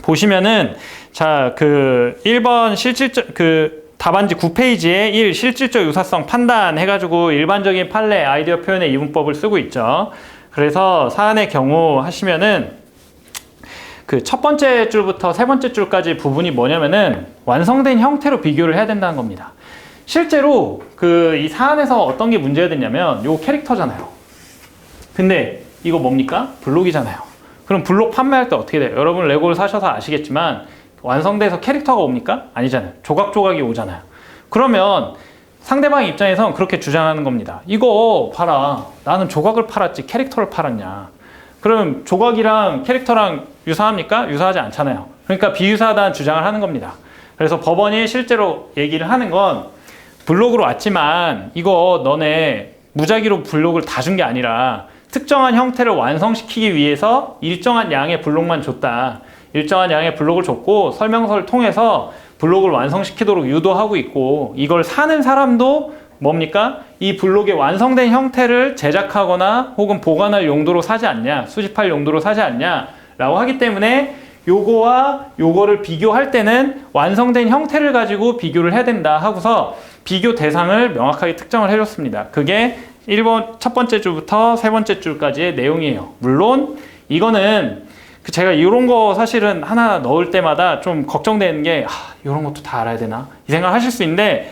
보시면은 자, 1번 실질적 답안지 9페이지에 1. 실질적 유사성 판단 해가지고 일반적인 판례 아이디어 표현의 이분법을 쓰고 있죠. 그래서 사안의 경우 하시면은 첫 번째 줄부터 세 번째 줄까지 부분이 뭐냐면은 완성된 형태로 비교를 해야 된다는 겁니다. 실제로 이 사안에서 어떤 게 문제가 됐냐면 요 캐릭터잖아요. 근데 이거 뭡니까? 블록이잖아요. 그럼 블록 판매할 때 어떻게 돼요? 여러분 레고를 사셔서 아시겠지만 완성돼서 캐릭터가 옵니까? 아니잖아요. 조각조각이 오잖아요. 그러면 상대방 입장에선 그렇게 주장하는 겁니다. 이거 봐라. 나는 조각을 팔았지 캐릭터를 팔았냐. 그럼 조각이랑 캐릭터랑 유사합니까? 유사하지 않잖아요. 그러니까 비유사하다는 주장을 하는 겁니다. 그래서 법원이 실제로 얘기를 하는 건 블록으로 왔지만 이거 너네 무작위로 블록을 다 준 게 아니라 특정한 형태를 완성시키기 위해서 일정한 양의 블록만 줬다. 일정한 양의 블록을 줬고 설명서를 통해서 블록을 완성시키도록 유도하고 있고, 이걸 사는 사람도 뭡니까? 이 블록의 완성된 형태를 제작하거나 혹은 보관할 용도로 사지 않냐, 수집할 용도로 사지 않냐 라고 하기 때문에 요거와 요거를 비교할 때는 완성된 형태를 가지고 비교를 해야 된다 하고서 비교 대상을 명확하게 특정을 해줬습니다. 그게 1번 첫 번째 줄부터 세 번째 줄까지의 내용이에요. 물론 이거는 제가 이런 거 사실은 하나 넣을 때마다 좀 걱정되는 게 이런 것도 다 알아야 되나? 이 생각 하실 수 있는데,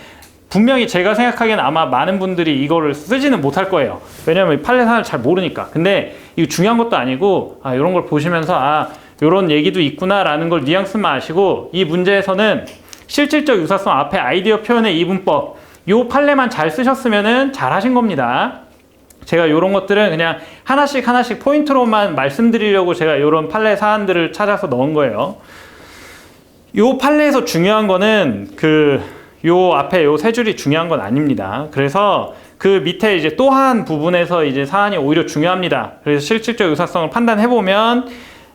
분명히 제가 생각하기에는 아마 많은 분들이 이거를 쓰지는 못할 거예요. 왜냐면 판례 사안을 잘 모르니까. 근데 이거 중요한 것도 아니고 이런 걸 보시면서 이런 얘기도 있구나 라는 걸 뉘앙스만 아시고, 이 문제에서는 실질적 유사성 앞에 아이디어 표현의 이분법 요 판례만 잘 쓰셨으면은 잘 하신 겁니다. 제가 이런 것들은 그냥 하나씩 포인트로만 말씀드리려고 제가 이런 판례 사안들을 찾아서 넣은 거예요. 요 판례에서 중요한 거는 요 앞에 요 세 줄이 중요한 건 아닙니다. 그래서 그 밑에 이제 또 한 부분에서 이제 사안이 오히려 중요합니다. 그래서 실질적 유사성을 판단해 보면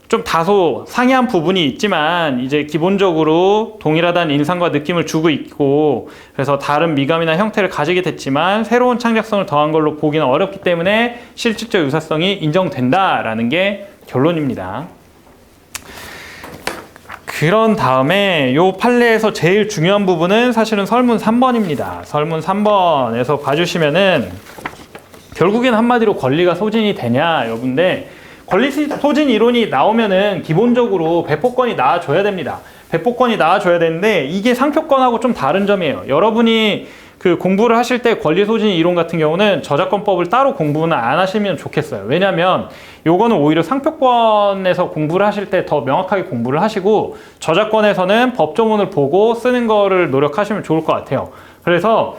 좀 다소 상이한 부분이 있지만 이제 기본적으로 동일하다는 인상과 느낌을 주고 있고, 그래서 다른 미감이나 형태를 가지게 됐지만 새로운 창작성을 더한 걸로 보기는 어렵기 때문에 실질적 유사성이 인정된다라는 게 결론입니다. 그런 다음에 요 판례에서 제일 중요한 부분은 사실은 설문 3번입니다. 설문 3번에서 봐주시면은 결국엔 한마디로 권리가 소진이 되냐 여부인데, 권리 소진 이론이 나오면은 기본적으로 배포권이 나와줘야 됩니다. 배포권이 나와줘야 되는데 이게 상표권하고 좀 다른 점이에요. 여러분이 공부를 하실 때 권리 소진 이론 같은 경우는 저작권법을 따로 공부는 안 하시면 좋겠어요. 왜냐면 요거는 오히려 상표권에서 공부를 하실 때 더 명확하게 공부를 하시고, 저작권에서는 법조문을 보고 쓰는 거를 노력하시면 좋을 것 같아요. 그래서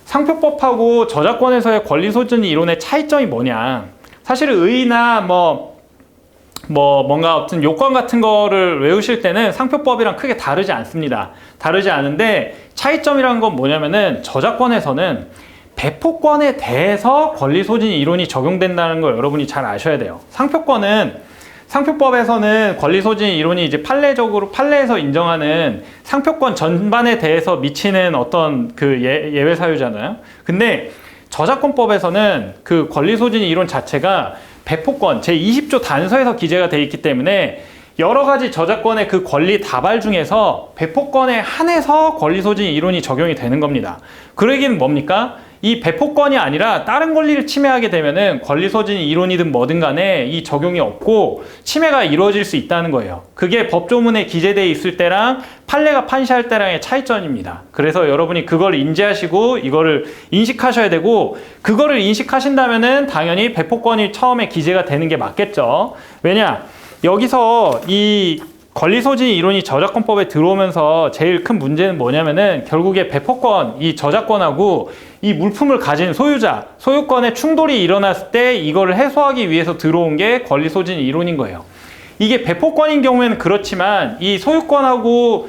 상표법하고 저작권에서의 권리 소진 이론의 차이점이 뭐냐, 사실 의의나 뭔가 어떤 요건 같은 거를 외우실 때는 상표법이랑 크게 다르지 않습니다. 다르지 않은데 차이점이라는 건 뭐냐면은 저작권에서는 배포권에 대해서 권리 소진 이론이 적용된다는 걸 여러분이 잘 아셔야 돼요. 상표법에서는 권리 소진 이론이 이제 판례에서 인정하는 상표권 전반에 대해서 미치는 어떤 예외 사유잖아요. 근데 저작권법에서는 권리 소진 이론 자체가 배포권 제20조 단서에서 기재가 되어 있기 때문에 여러 가지 저작권의 권리 다발 중에서 배포권에 한해서 권리 소진 이론이 적용이 되는 겁니다. 그 얘기는 뭡니까? 이 배포권이 아니라 다른 권리를 침해하게 되면은 권리 소진 이론이든 뭐든 간에 이 적용이 없고 침해가 이루어질 수 있다는 거예요. 그게 법조문에 기재되어 있을 때랑 판례가 판시할 때랑의 차이점입니다. 그래서 여러분이 그걸 인지하시고 이거를 인식하셔야 되고, 그거를 인식하신다면은 당연히 배포권이 처음에 기재가 되는 게 맞겠죠. 왜냐? 여기서 이 권리소진 이론이 저작권법에 들어오면서 제일 큰 문제는 뭐냐면은 결국에 배포권, 이 저작권하고 이 물품을 가진 소유자, 소유권의 충돌이 일어났을 때 이거를 해소하기 위해서 들어온 게 권리소진 이론인 거예요. 이게 배포권인 경우에는 그렇지만 이 소유권하고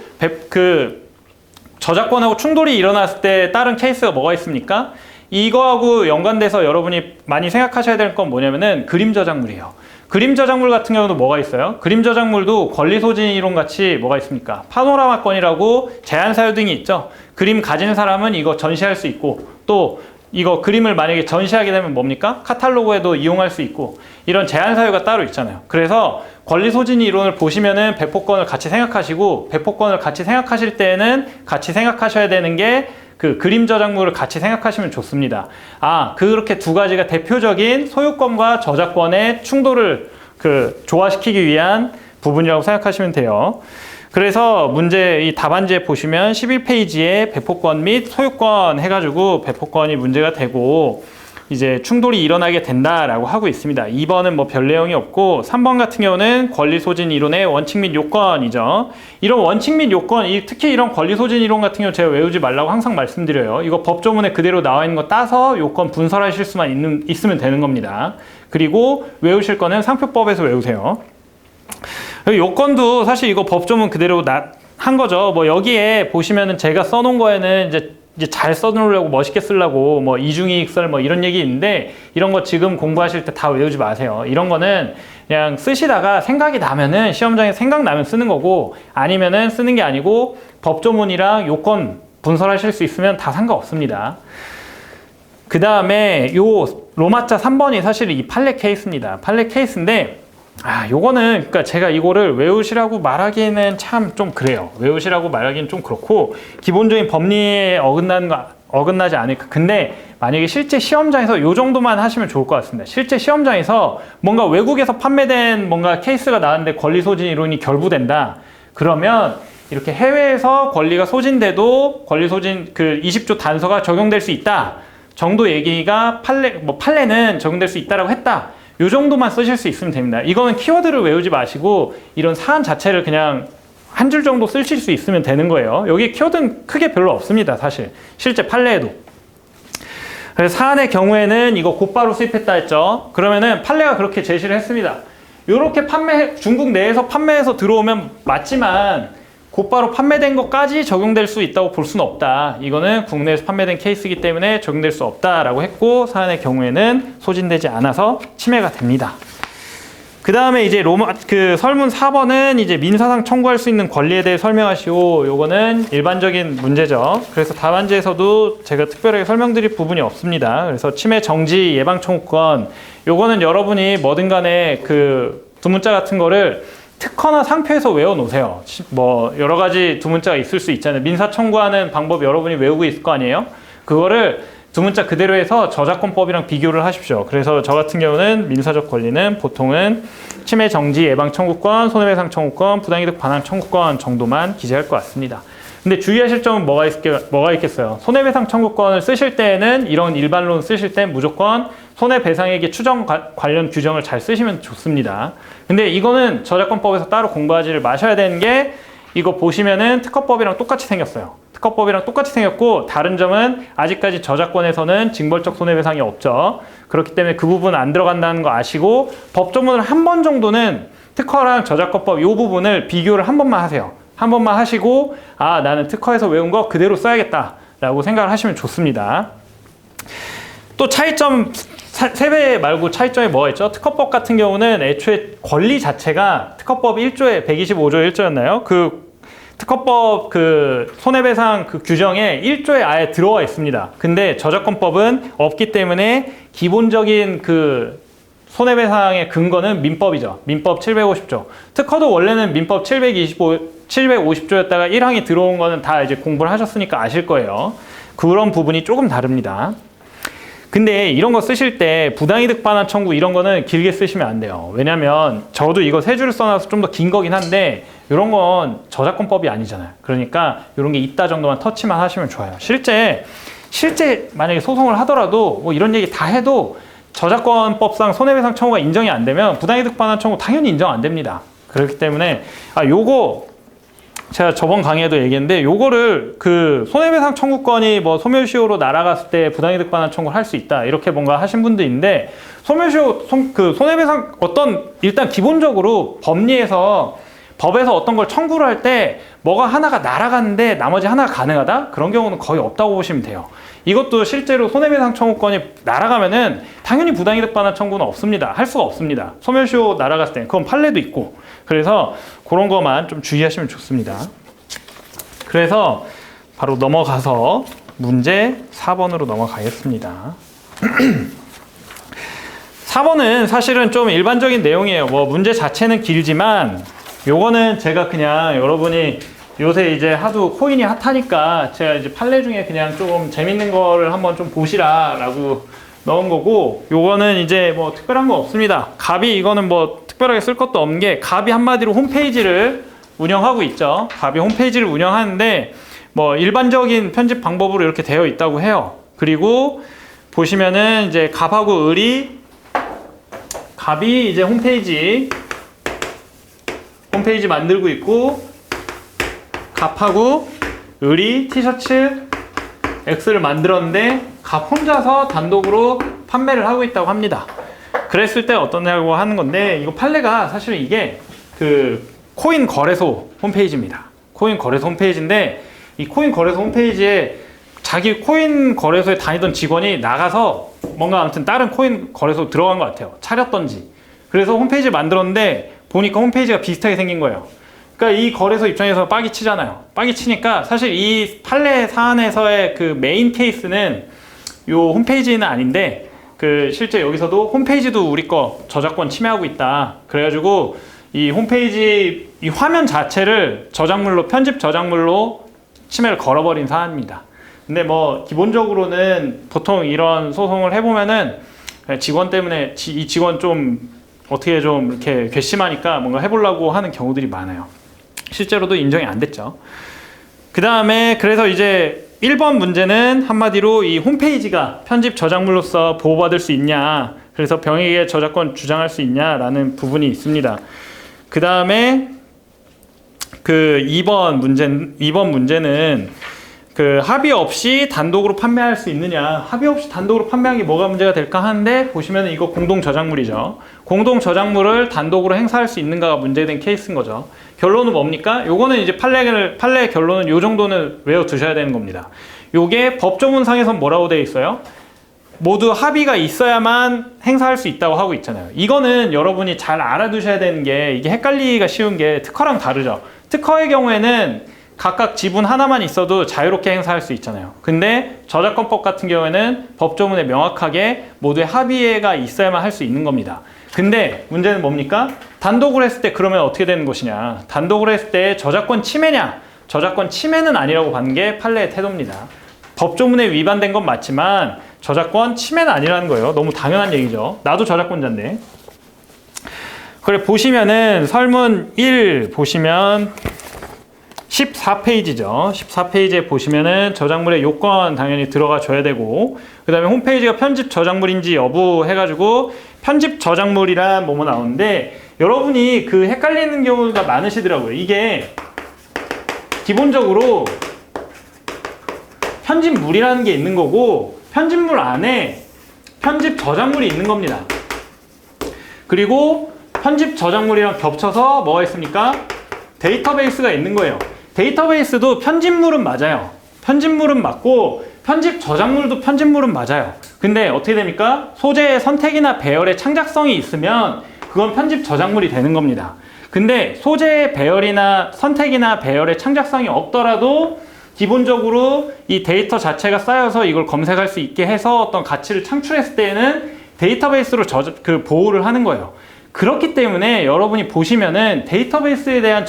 저작권하고 충돌이 일어났을 때 다른 케이스가 뭐가 있습니까? 이거하고 연관돼서 여러분이 많이 생각하셔야 될 건 뭐냐면은 그림 저작물이에요. 그림 저작물 같은 경우도 뭐가 있어요? 그림 저작물도 권리소진 이론 같이 뭐가 있습니까? 파노라마권이라고 제한 사유 등이 있죠. 그림 가진 사람은 이거 전시할 수 있고, 또 이거 그림을 만약에 전시하게 되면 뭡니까? 카탈로그에도 이용할 수 있고, 이런 제한 사유가 따로 있잖아요. 그래서 권리소진 이론을 보시면은 배포권을 같이 생각하시고, 배포권을 같이 생각하실 때는 같이 생각하셔야 되는 게 그 그림 저작물을 같이 생각하시면 좋습니다. 그렇게 두 가지가 대표적인 소유권과 저작권의 충돌을 조화시키기 위한 부분이라고 생각하시면 돼요. 그래서 문제 이 답안지에 보시면 11페이지에 배포권 및 소유권 해가지고 배포권이 문제가 되고 이제 충돌이 일어나게 된다라고 하고 있습니다. 2번은 뭐 별 내용이 없고, 3번 같은 경우는 권리소진 이론의 원칙 및 요건이죠. 이런 원칙 및 요건, 특히 이런 권리소진 이론 같은 경우 제가 외우지 말라고 항상 말씀드려요. 이거 법조문에 그대로 나와 있는 거 따서 요건 분설하실 수만 있으면 되는 겁니다. 그리고 외우실 거는 상표법에서 외우세요. 요건도 사실 이거 법조문 그대로 한 거죠. 뭐 여기에 보시면은 제가 써놓은 거에는 이제 잘 써놓으려고 멋있게 쓰려고 뭐 이중이익설 뭐 이런 얘기 있는데, 이런 거 지금 공부하실 때 다 외우지 마세요. 이런 거는 그냥 쓰시다가 생각이 나면은 시험장에 생각나면 쓰는 거고, 아니면은 쓰는 게 아니고 법조문이랑 요건 분설하실 수 있으면 다 상관없습니다. 그 다음에 요 로마자 3번이 사실 이 판례 케이스입니다. 판례 케이스인데 요거는 그러니까 제가 이거를 외우시라고 말하기에는 참 좀 그래요. 외우시라고 말하기는 좀 그렇고, 기본적인 법리에 어긋나지 않을까. 근데 만약에 실제 시험장에서 요 정도만 하시면 좋을 것 같습니다. 실제 시험장에서 뭔가 외국에서 판매된 뭔가 케이스가 나왔는데 권리소진 이론이 결부된다. 그러면 이렇게 해외에서 권리가 소진돼도 권리소진 20조 단서가 적용될 수 있다 정도 얘기가 판례는 적용될 수 있다라고 했다. 요 정도만 쓰실 수 있으면 됩니다. 이거는 키워드를 외우지 마시고 이런 사안 자체를 그냥 한 줄 정도 쓰실 수 있으면 되는 거예요. 여기 키워드는 크게 별로 없습니다. 사실 실제 판례에도. 그래서 사안의 경우에는 이거 곧바로 수입했다 했죠. 그러면은 판례가 그렇게 제시를 했습니다. 요렇게 중국 내에서 판매해서 들어오면 맞지만 곧바로 판매된 것까지 적용될 수 있다고 볼 수는 없다. 이거는 국내에서 판매된 케이스이기 때문에 적용될 수 없다라고 했고, 사안의 경우에는 소진되지 않아서 침해가 됩니다. 그 다음에 이제 설문 4번은 이제 민사상 청구할 수 있는 권리에 대해 설명하시오. 요거는 일반적인 문제죠. 그래서 답안지에서도 제가 특별하게 설명드릴 부분이 없습니다. 그래서 침해 정지 예방 청구권, 요거는 여러분이 뭐든 간에 두 문자 같은 거를 특허나 상표에서 외워놓으세요. 뭐 여러 가지 두 문자가 있을 수 있잖아요. 민사 청구하는 방법 여러분이 외우고 있을 거 아니에요? 그거를 두 문자 그대로 해서 저작권법이랑 비교를 하십시오. 그래서 저 같은 경우는 민사적 권리는 보통은 침해 정지 예방 청구권, 손해배상 청구권, 부당이득 반환 청구권 정도만 기재할 것 같습니다. 근데 주의하실 점은 뭐가 있겠어요? 손해배상 청구권을 쓰실 때에는 이런 일반론 쓰실 때 무조건 손해배상액의 추정 관련 규정을 잘 쓰시면 좋습니다. 근데 이거는 저작권법에서 따로 공부하지를 마셔야 되는 게, 이거 보시면은 특허법이랑 똑같이 생겼어요. 특허법이랑 똑같이 생겼고, 다른 점은 아직까지 저작권에서는 징벌적 손해배상이 없죠. 그렇기 때문에 그 부분 안 들어간다는 거 아시고, 법조문을 한 번 정도는 특허랑 저작권법 이 부분을 비교를 한 번만 하세요. 한 번만 하시고, 나는 특허에서 외운 거 그대로 써야겠다 라고 생각을 하시면 좋습니다. 또 차이점, 세배 말고 차이점이 뭐가 있죠? 특허법 같은 경우는 애초에 권리 자체가 특허법 1조에 125조 1조였나요? 특허법 손해배상 규정에 1조에 아예 들어와 있습니다. 근데 저작권법은 없기 때문에 기본적인 손해배상의 근거는 민법이죠. 민법 750조. 특허도 원래는 민법 750조였다가 1항이 들어온 거는 다 이제 공부를 하셨으니까 아실 거예요. 그런 부분이 조금 다릅니다. 근데 이런 거 쓰실 때 부당이득 반환 청구 이런 거는 길게 쓰시면 안 돼요. 왜냐면 저도 이거 세 줄을 써놔서 좀 더 긴 거긴 한데 이런 건 저작권법이 아니잖아요. 그러니까 이런 게 있다 정도만 터치만 하시면 좋아요. 실제 만약에 소송을 하더라도 뭐 이런 얘기 다 해도 저작권법상 손해배상 청구가 인정이 안 되면 부당이득 반환 청구 당연히 인정 안 됩니다. 그렇기 때문에 요거 제가 저번 강의에도 얘기했는데 요거를 그 손해배상 청구권이 뭐 소멸시효로 날아갔을 때 부당이득 반환 청구를 할 수 있다 이렇게 뭔가 하신 분도 있는데 소멸시효 그 손해배상 일단 기본적으로 법에서 어떤 걸 청구를 할 때 뭐가 하나가 날아가는데 나머지 하나가 가능하다? 그런 경우는 거의 없다고 보시면 돼요. 이것도 실제로 손해배상 청구권이 날아가면은 당연히 부당이득 반환 청구는 없습니다. 할 수가 없습니다. 소멸시효 날아갔을 때 그건 판례도 있고. 그래서 그런 것만 좀 주의하시면 좋습니다. 그래서 바로 넘어가서 문제 4번으로 넘어가겠습니다. 4번은 사실은 좀 일반적인 내용이에요. 뭐 문제 자체는 길지만 요거는 제가 그냥 여러분이 요새 이제 하도 코인이 핫하니까 제가 이제 판례 중에 그냥 좀 재밌는 거를 한번 좀 보시라 라고 넣은 거고, 요거는 이제 뭐 특별한 거 없습니다. 갑이 이거는 뭐 특별하게 쓸 것도 없는 게, 갑이 한마디로 홈페이지를 운영하고 있죠. 갑이 홈페이지를 운영하는데 뭐 일반적인 편집 방법으로 이렇게 되어 있다고 해요. 그리고 보시면은 이제 갑하고 을이, 갑이 이제 홈페이지 만들고 있고, 갑하고 을이 티셔츠 X를 만들었는데 갑 혼자서 단독으로 판매를 하고 있다고 합니다. 그랬을 때 어떠냐고 하는 건데, 이거 판례가 사실은 이게 그 코인 거래소 홈페이지입니다. 코인 거래소 홈페이지인데, 이 코인 거래소 홈페이지에 자기 코인 거래소에 다니던 직원이 나가서 뭔가 아무튼 다른 코인 거래소 들어간 것 같아요. 차렸던지. 그래서 홈페이지를 만들었는데 보니까 홈페이지가 비슷하게 생긴 거예요. 그러니까 이 거래소 입장에서 빡이 치잖아요. 빡이 치니까 사실 이 판례 사안에서의 그 메인 케이스는 요 홈페이지는 아닌데, 그 실제 여기서도 홈페이지도 우리 거 저작권 침해하고 있다. 그래가지고 이 홈페이지 이 화면 자체를 저작물로, 편집 저작물로 침해를 걸어버린 사안입니다. 근데 뭐 기본적으로는 보통 이런 소송을 해보면은 직원 때문에 이 직원 좀 어떻게 좀 이렇게 괘씸하니까 뭔가 해보려고 하는 경우들이 많아요. 실제로도 인정이 안 됐죠. 그 다음에 그래서 이제 1번 문제는 한마디로 이 홈페이지가 편집 저작물로서 보호받을 수 있냐, 그래서 병익의 저작권 주장할 수 있냐라는 부분이 있습니다. 그 다음에 그 2번 문제는 그 합의 없이 단독으로 판매할 수 있느냐, 합의 없이 단독으로 판매한 게 뭐가 문제가 될까 하는데, 보시면 이거 공동 저작물이죠. 공동 저작물을 단독으로 행사할 수 있는가가 문제된 케이스인 거죠. 결론은 뭡니까? 요거는 이제 판례의 결론은 요 정도는 외워두셔야 되는 겁니다. 요게 법조문상에선 뭐라고 되어 있어요? 모두 합의가 있어야만 행사할 수 있다고 하고 있잖아요. 이거는 여러분이 잘 알아두셔야 되는 게, 이게 헷갈리기가 쉬운 게 특허랑 다르죠. 특허의 경우에는 각각 지분 하나만 있어도 자유롭게 행사할 수 있잖아요. 근데 저작권법 같은 경우에는 법조문에 명확하게 모두의 합의가 있어야만 할 수 있는 겁니다. 근데 문제는 뭡니까? 단독으로 했을 때 그러면 어떻게 되는 것이냐? 단독으로 했을 때 저작권 침해냐? 저작권 침해는 아니라고 받는 게 판례의 태도입니다. 법조문에 위반된 건 맞지만 저작권 침해는 아니라는 거예요. 너무 당연한 얘기죠. 나도 저작권자인데. 그래, 보시면은 설문 1 보시면 14페이지죠. 14페이지에 보시면은 저작물의 요건 당연히 들어가 줘야 되고, 그 다음에 홈페이지가 편집 저작물인지 여부 해가지고 편집 저작물이란 뭐뭐 나오는데, 여러분이 그 헷갈리는 경우가 많으시더라고요. 이게 기본적으로 편집물이라는 게 있는 거고, 편집물 안에 편집 저작물이 있는 겁니다. 그리고 편집 저작물이랑 겹쳐서 뭐가 있습니까? 데이터베이스가 있는 거예요. 데이터베이스도 편집물은 맞아요. 편집물은 맞고 편집 저작물도 편집물은 맞아요. 근데 어떻게 됩니까? 소재의 선택이나 배열의 창작성이 있으면 그건 편집 저작물이 되는 겁니다. 근데 소재의 배열이나 선택이나 배열의 창작성이 없더라도 기본적으로 이 데이터 자체가 쌓여서 이걸 검색할 수 있게 해서 어떤 가치를 창출했을 때에는 데이터베이스로 보호를 하는 거예요. 그렇기 때문에 여러분이 보시면은 데이터베이스에 대한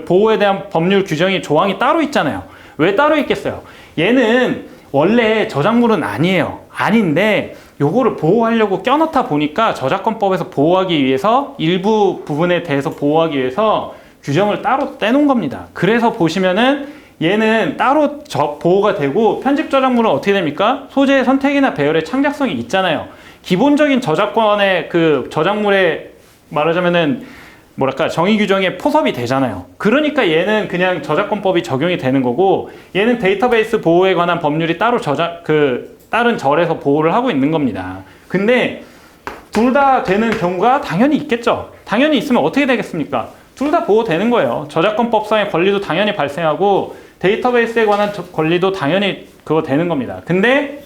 보호에 대한 법률 규정이 조항이 따로 있잖아요. 왜 따로 있겠어요? 얘는 원래 저작물은 아니에요. 아닌데 요거를 보호하려고 껴넣다 보니까 저작권법에서 보호하기 위해서 일부 부분에 대해서 보호하기 위해서 규정을 따로 떼놓은 겁니다. 그래서 보시면은 얘는 따로 보호가 되고 편집 저작물은 어떻게 됩니까? 소재의 선택이나 배열의 창작성이 있잖아요. 기본적인 저작권의 그 저작물에 말하자면은 뭐랄까 정의 규정에 포섭이 되잖아요. 그러니까 얘는 그냥 저작권법이 적용이 되는 거고 얘는 데이터베이스 보호에 관한 법률이 따로 다른 절에서 보호를 하고 있는 겁니다. 근데 둘 다 되는 경우가 당연히 있겠죠. 당연히 있으면 어떻게 되겠습니까? 둘 다 보호되는 거예요. 저작권법상의 권리도 당연히 발생하고 데이터베이스에 관한 권리도 당연히 그거 되는 겁니다. 근데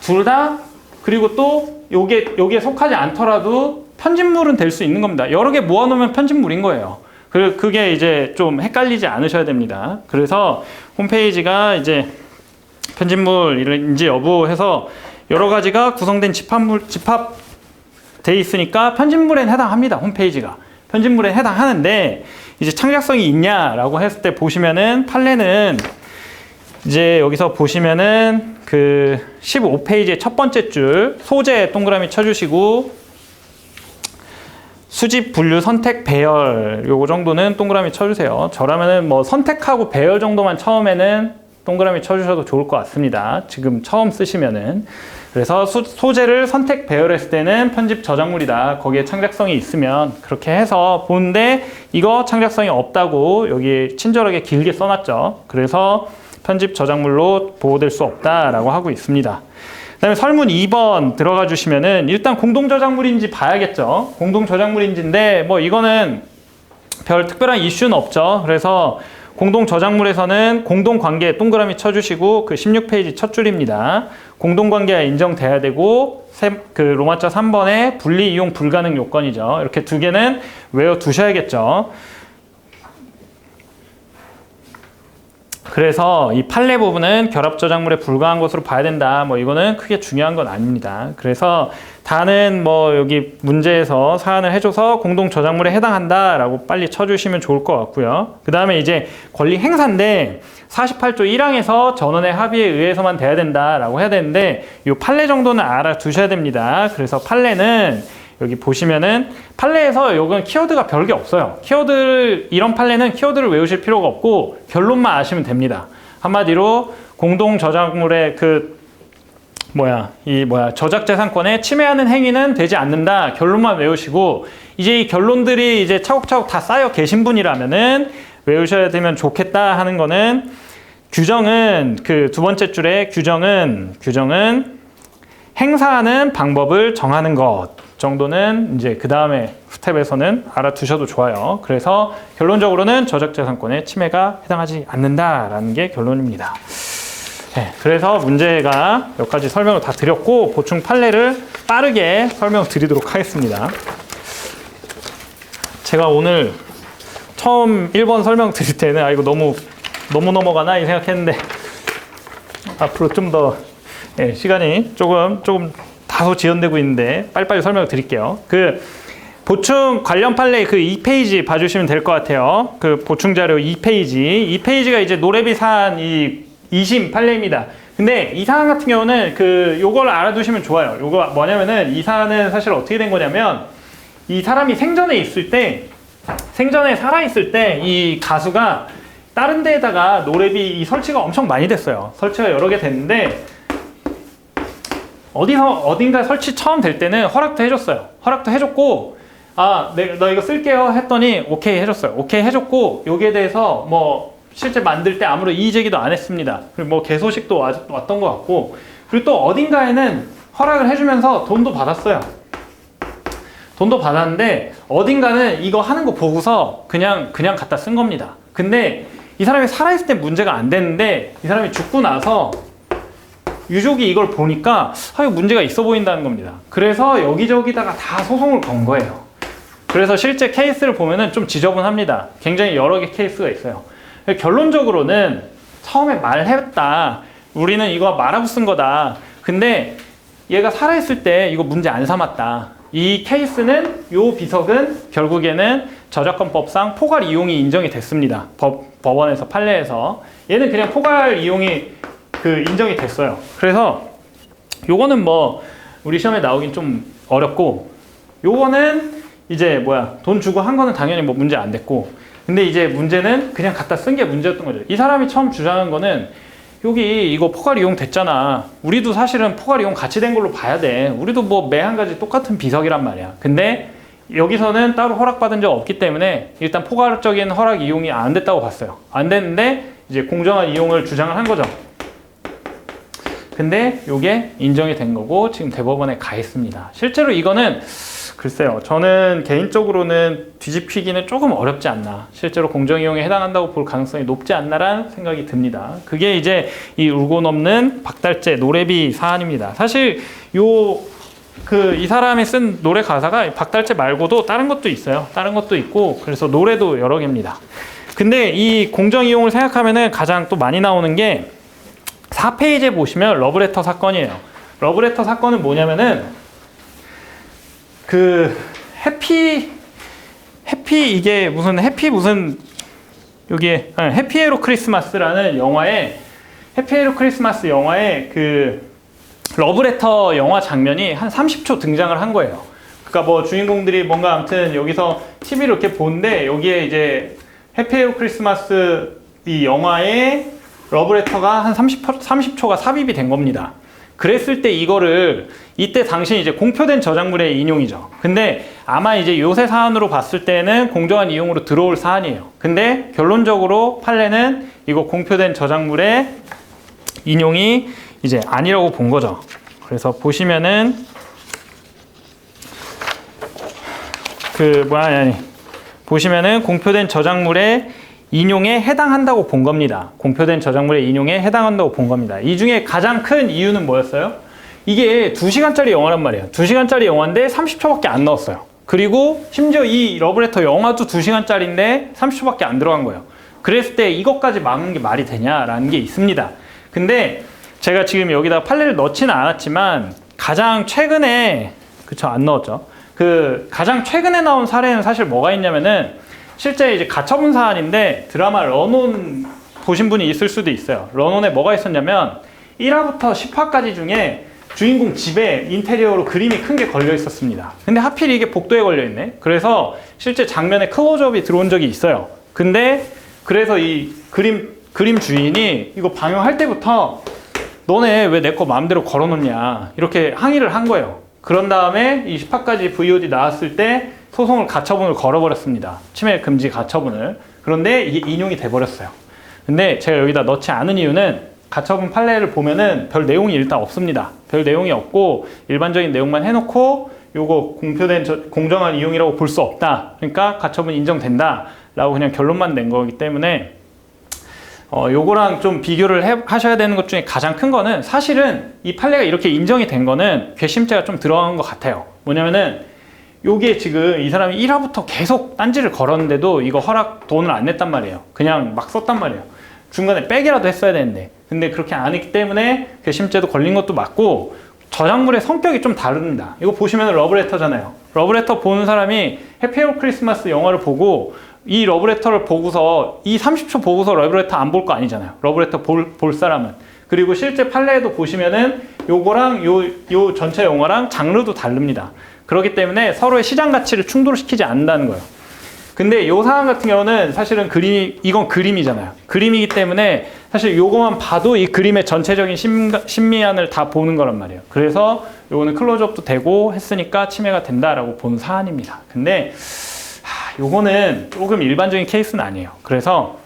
둘 다 그리고 또 요게 속하지 않더라도 편집물은 될 수 있는 겁니다. 여러 개 모아놓으면 편집물인 거예요. 그게 이제 좀 헷갈리지 않으셔야 됩니다. 그래서 홈페이지가 이제 편집물인지 여부 해서 여러 가지가 구성된 집합돼 있으니까 편집물에 해당합니다. 홈페이지가. 편집물에 해당하는데 이제 창작성이 있냐라고 했을 때 보시면은 판례는 이제 여기서 보시면은 그 15페이지의 첫 번째 줄 소재 동그라미 쳐주시고 수집, 분류, 선택, 배열 요거 정도는 동그라미 쳐주세요. 저라면은 뭐 선택하고 배열 정도만 처음에는 동그라미 쳐주셔도 좋을 것 같습니다. 지금 처음 쓰시면은. 그래서 소재를 선택, 배열했을 때는 편집 저작물이다. 거기에 창작성이 있으면 그렇게 해서 보는데 이거 창작성이 없다고 여기 친절하게 길게 써놨죠. 그래서 편집 저작물로 보호될 수 없다라고 하고 있습니다. 그 다음에 설문 2번 들어가 주시면은 일단 공동 저작물인지 봐야겠죠. 공동 저작물인지인데 뭐 이거는 별 특별한 이슈는 없죠. 그래서 공동 저작물에서는 공동 관계 동그라미 쳐주시고 그 16페이지 첫 줄입니다. 공동 관계가 인정돼야 되고 그 로마자 3번에 분리 이용 불가능 요건이죠. 이렇게 두 개는 외워 두셔야겠죠. 그래서 이 판례 부분은 결합 저작물에 불과한 것으로 봐야 된다. 뭐 이거는 크게 중요한 건 아닙니다. 그래서 다는 뭐 여기 문제에서 사안을 해줘서 공동 저작물에 해당한다라고 빨리 쳐주시면 좋을 것 같고요. 그 다음에 이제 권리 행사인데 48조 1항에서 전원의 합의에 의해서만 돼야 된다라고 해야 되는데 이 판례 정도는 알아두셔야 됩니다. 그래서 판례는 여기 보시면은 판례에서 이건 키워드가 별게 없어요. 이런 판례는 키워드를 외우실 필요가 없고 결론만 아시면 됩니다. 한마디로 공동 저작물의 저작재산권에 침해하는 행위는 되지 않는다. 결론만 외우시고 이제 이 결론들이 이제 차곡차곡 다 쌓여 계신 분이라면은 외우셔야 되면 좋겠다 하는 거는 규정은 그 두 번째 줄에 규정은 행사하는 방법을 정하는 것 정도는 이제 그 다음에 스텝에서는 알아두셔도 좋아요. 그래서 결론적으로는 저작재산권에 침해가 해당하지 않는다라는 게 결론입니다. 네, 그래서 문제가 여기까지 설명을 다 드렸고 보충 판례를 빠르게 설명드리도록 하겠습니다. 제가 오늘 처음 1번 설명 드릴 때는 이거 너무 넘어가나 이 생각했는데 앞으로 좀 더 시간이 조금 다소 지연되고 있는데 빨리빨리 설명을 드릴게요. 그 보충 관련 판례 그 2페이지 봐주시면 될 것 같아요. 그 보충 자료 2페이지가 이제 노래비 사안 이 2심 판례입니다. 근데 이 사안 같은 경우는 요걸 알아두시면 좋아요. 요거 뭐냐면은 이 사안은 사실 어떻게 된 거냐면 이 사람이 생전에 살아있을 때 이 가수가 다른 데에다가 노래비 이 설치가 엄청 많이 됐어요. 설치가 여러 개 됐는데 어딘가 설치 처음 될 때는 허락도 해줬어요. 허락도 해줬고 너 이거 쓸게요 했더니 오케이 해줬어요. 오케이 해줬고 여기에 대해서 뭐 실제 만들 때 아무런 이의 제기도 안 했습니다. 그리고 뭐 개소식도 왔던 것 같고 그리고 또 어딘가에는 허락을 해주면서 돈도 받았어요. 돈도 받았는데 어딘가는 이거 하는 거 보고서 그냥 갖다 쓴 겁니다. 근데 이 사람이 살아있을 때 문제가 안 됐는데 이 사람이 죽고 나서 유족이 이걸 보니까 이거 문제가 있어 보인다는 겁니다. 그래서 여기저기다가 다 소송을 건 거예요. 그래서 실제 케이스를 보면은 좀 지저분합니다. 굉장히 여러 개 케이스가 있어요. 결론적으로는 처음에 말했다. 우리는 이거 말하고 쓴 거다. 근데 얘가 살아있을 때 이거 문제 안 삼았다. 이 케이스는 요 비석은 결국에는 저작권법상 포괄 이용이 인정이 됐습니다. 법원에서 판례에서 얘는 그냥 포괄 이용이 인정이 됐어요. 그래서 요거는 뭐 우리 시험에 나오긴 좀 어렵고, 요거는 이제 뭐야, 돈 주고 한 거는 당연히 뭐 문제 안 됐고, 근데 이제 문제는 그냥 갖다 쓴 게 문제였던 거죠. 이 사람이 처음 주장한 거는 여기 이거 포괄 이용 됐잖아. 우리도 사실은 포괄 이용 같이 된 걸로 봐야 돼. 우리도 뭐 매 한 가지 똑같은 비석이란 말이야. 근데 여기서는 따로 허락받은 적 없기 때문에 일단 포괄적인 허락 이용이 안 됐다고 봤어요. 안 됐는데 이제 공정한 이용을 주장을 한 거죠. 근데 이게 인정이 된 거고 지금 대법원에 가 있습니다. 실제로 이거는 글쎄요, 저는 개인적으로는 뒤집히기는 조금 어렵지 않나, 실제로 공정이용에 해당한다고 볼 가능성이 높지 않나라는 생각이 듭니다. 그게 이제 이 울고 넘는 박달재 노래비 사안입니다. 사실 이 사람이 쓴 노래 가사가 박달재 말고도 다른 것도 있어요. 다른 것도 있고, 그래서 노래도 여러 개입니다. 근데 이 공정이용을 생각하면은 가장 또 많이 나오는 게 4페이지에 보시면 러브레터 사건이에요. 러브레터 사건은 뭐냐면은 이게 무슨 여기에 해피에로 크리스마스라는 영화에, 해피에로 크리스마스 영화에 그 러브레터 영화 장면이 한 30초 등장을 한 거예요. 그러니까 뭐 주인공들이 뭔가 아무튼 여기서 TV를 이렇게 보는데 여기에 이제 해피에로 크리스마스 이 영화에 러브레터가 한 30초가 삽입이 된 겁니다. 그랬을 때 이때 당시 이제 공표된 저작물의 인용이죠. 근데 아마 이제 요새 사안으로 봤을 때는 공정한 이용으로 들어올 사안이에요. 근데 결론적으로 판례는 이거 공표된 저작물의 인용이 이제 아니라고 본 거죠. 그래서 보시면은 보시면은 공표된 저작물의 인용에 해당한다고 본 겁니다. 공표된 저작물의 인용에 해당한다고 본 겁니다. 이 중에 가장 큰 이유는 뭐였어요? 이게 2시간짜리 영화란 말이에요. 2시간짜리 영화인데 30초밖에 안 넣었어요. 그리고 심지어 이 러브레터 영화도 2시간짜리인데 30초밖에 안 들어간 거예요. 그랬을 때 이것까지 막는 게 말이 되냐라는 게 있습니다. 근데 제가 지금 여기다 판례를 넣지는 않았지만 가장 최근에, 그쵸, 안 넣었죠. 가장 최근에 나온 사례는 사실 뭐가 있냐면은 실제 이제 가처분 사안인데, 드라마 런온 보신 분이 있을 수도 있어요. 런온에 뭐가 있었냐면 1화부터 10화까지 중에 주인공 집에 인테리어로 그림이 큰 게 걸려 있었습니다. 근데 하필 이게 복도에 걸려 있네. 그래서 실제 장면에 클로즈업이 들어온 적이 있어요. 근데 그래서 이 그림 주인이 이거 방영할 때부터 너네 왜 내 거 마음대로 걸어놓냐 이렇게 항의를 한 거예요. 그런 다음에 이 10화까지 VOD 나왔을 때 소송을 가처분을 걸어버렸습니다. 침해 금지 가처분을. 그런데 이게 인용이 돼버렸어요. 근데 제가 여기다 넣지 않은 이유는 가처분 판례를 보면은 별 내용이 일단 없습니다. 별 내용이 없고 일반적인 내용만 해놓고 요거 공표된 공정한 이용이라고 볼 수 없다. 그러니까 가처분 인정된다 라고 그냥 결론만 낸 거기 때문에 요거랑 좀 비교를 하셔야 되는 것 중에 가장 큰 거는, 사실은 이 판례가 이렇게 인정이 된 거는 괘씸죄가 좀 들어간 것 같아요. 뭐냐면은 요게 지금 이 사람이 1화부터 계속 딴지를 걸었는데도 이거 허락 돈을 안 냈단 말이에요. 그냥 막 썼단 말이에요. 중간에 빼기라도 했어야 되는데. 근데 그렇게 안 했기 때문에 괘씸죄도 걸린 것도 맞고, 저작물의 성격이 좀 다릅니다. 이거 보시면 러브레터잖아요. 러브레터 보는 사람이 해피에로 크리스마스 영화를 보고 이 러브레터를 보고서 이 30초 보고서 러브레터 안 볼 거 아니잖아요. 러브레터 볼 사람은. 그리고 실제 판례에도 보시면은 요거랑 요 전체 영화랑 장르도 다릅니다. 그렇기 때문에 서로의 시장 가치를 충돌시키지 않는다는 거예요. 근데 요 사안 같은 경우는 사실은 이건 그림이잖아요. 그림이기 때문에 사실 요거만 봐도 이 그림의 전체적인 심미안을 다 보는 거란 말이에요. 그래서 요거는 클로즈업도 되고 했으니까 침해가 된다라고 보는 사안입니다. 근데 요거는 조금 일반적인 케이스는 아니에요. 그래서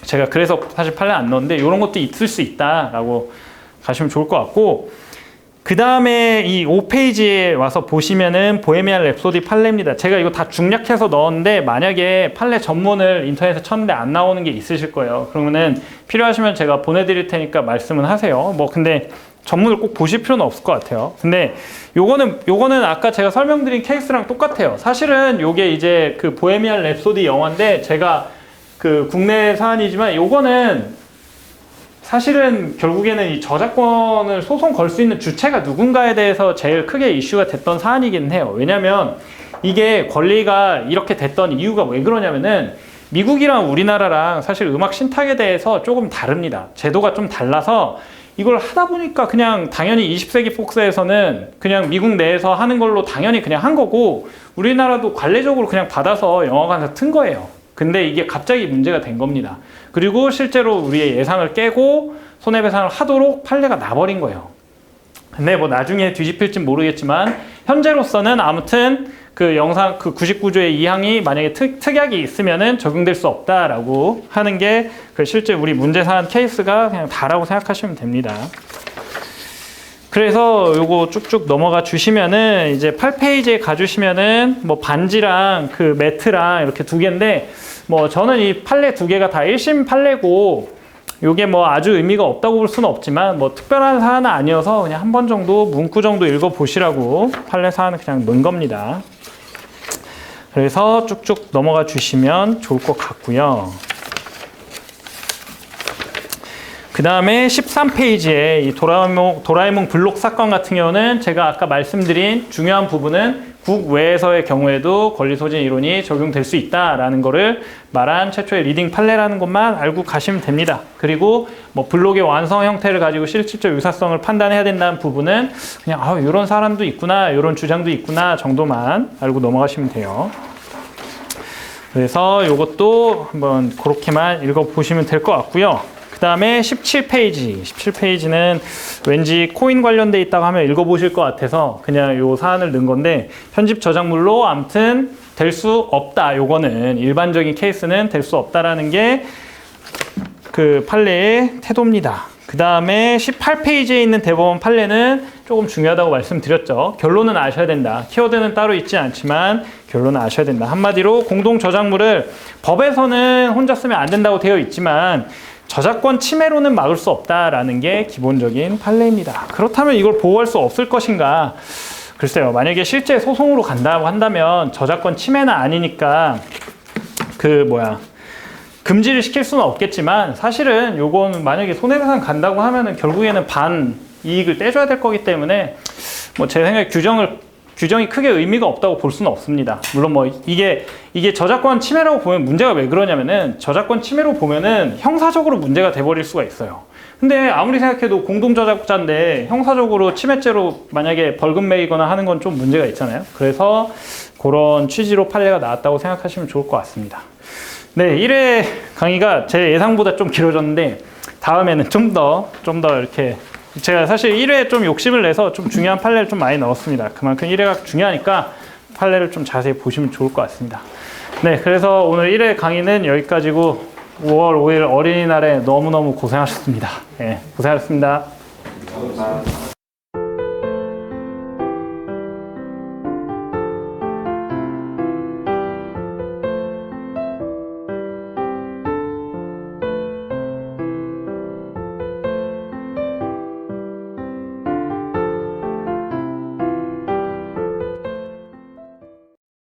제가 사실 판례 안 넣었는데 이런 것도 있을 수 있다라고 가시면 좋을 것 같고, 그 다음에 이 5페이지에 와서 보시면은 보헤미안 랩소디 판례입니다. 제가 이거 다 중략해서 넣었는데 만약에 판례 전문을 인터넷에 쳤는데 안 나오는 게 있으실 거예요. 그러면은 필요하시면 제가 보내드릴 테니까 말씀은 하세요. 근데 전문을 꼭 보실 필요는 없을 것 같아요. 근데 요거는 아까 제가 설명드린 케이스랑 똑같아요. 사실은 요게 이제 그 보헤미안 랩소디 영화인데, 제가 국내 사안이지만 요거는 사실은 결국에는 이 저작권을 소송 걸 수 있는 주체가 누군가에 대해서 제일 크게 이슈가 됐던 사안이긴 해요. 왜냐면 이게 권리가 이렇게 됐던 이유가 왜 그러냐면은 미국이랑 우리나라랑 사실 음악 신탁에 대해서 조금 다릅니다. 제도가 좀 달라서 이걸 하다 보니까 그냥 당연히 20세기 폭스에서는 그냥 미국 내에서 하는 걸로 당연히 그냥 한 거고 우리나라도 관례적으로 그냥 받아서 영화관에서 튼 거예요. 근데 이게 갑자기 문제가 된 겁니다. 그리고 실제로 우리의 예상을 깨고 손해배상을 하도록 판례가 나버린 거예요. 근데 뭐 나중에 뒤집힐진 모르겠지만 현재로서는 아무튼 그 영상 그 99조의 2항이 만약에 특약이 있으면은 적용될 수 없다라고 하는 게 그 실제 우리 문제 사안 케이스가 그냥 다라고 생각하시면 됩니다. 그래서 요거 쭉쭉 넘어가 주시면은 이제 8페이지에 가주시면은 뭐 반지랑 그 매트랑 이렇게 두 개인데 뭐 저는 이 판례 두 개가 다 1심 판례고 요게 뭐 아주 의미가 없다고 볼 수는 없지만 뭐 특별한 사안은 아니어서 그냥 한 번 정도 문구 정도 읽어 보시라고 판례 사안을 그냥 넣은 겁니다. 그래서 쭉쭉 넘어가 주시면 좋을 것 같고요. 그 다음에 13페이지에 이 도라에몽 블록 사건 같은 경우는 제가 아까 말씀드린 중요한 부분은 국외에서의 경우에도 권리소진 이론이 적용될 수 있다라는 거를 말한 최초의 리딩 판례라는 것만 알고 가시면 됩니다. 그리고 뭐 블록의 완성 형태를 가지고 실질적 유사성을 판단해야 된다는 부분은 그냥 이런 사람도 있구나, 이런 주장도 있구나 정도만 알고 넘어가시면 돼요. 그래서 이것도 한번 그렇게만 읽어보시면 될 것 같고요. 그 다음에 17페이지는 왠지 코인 관련돼 있다고 하면 읽어보실 것 같아서 그냥 요 사안을 넣은 건데 편집 저작물로 아무튼 될 수 없다. 요거는 일반적인 케이스는 될 수 없다라는 게 그 판례의 태도입니다. 그 다음에 18페이지에 있는 대법원 판례는 조금 중요하다고 말씀드렸죠. 결론은 아셔야 된다. 키워드는 따로 있지 않지만 결론은 아셔야 된다. 한마디로 공동 저작물을 법에서는 혼자 쓰면 안 된다고 되어 있지만 저작권 침해로는 막을 수 없다라는 게 기본적인 판례입니다. 그렇다면 이걸 보호할 수 없을 것인가? 글쎄요. 만약에 실제 소송으로 간다고 한다면 저작권 침해는 아니니까 금지를 시킬 수는 없겠지만 사실은 요건 만약에 손해배상 간다고 하면은 결국에는 반 이익을 떼줘야 될 거기 때문에 뭐 제 생각에 규정이 크게 의미가 없다고 볼 수는 없습니다. 물론 뭐 이게 저작권 침해라고 보면 문제가 왜 그러냐면은 저작권 침해로 보면은 형사적으로 문제가 돼버릴 수가 있어요. 근데 아무리 생각해도 공동저작자인데 형사적으로 침해죄로 만약에 벌금 매이거나 하는 건 좀 문제가 있잖아요. 그래서 그런 취지로 판례가 나왔다고 생각하시면 좋을 것 같습니다. 네, 1회 강의가 제 예상보다 좀 길어졌는데 다음에는 좀 더 이렇게 제가 사실 1회에 좀 욕심을 내서 좀 중요한 판례를 좀 많이 넣었습니다. 그만큼 1회가 중요하니까 판례를 좀 자세히 보시면 좋을 것 같습니다. 네, 그래서 오늘 1회 강의는 여기까지고 5월 5일 어린이날에 너무너무 고생하셨습니다. 네, 고생하셨습니다. 감사합니다.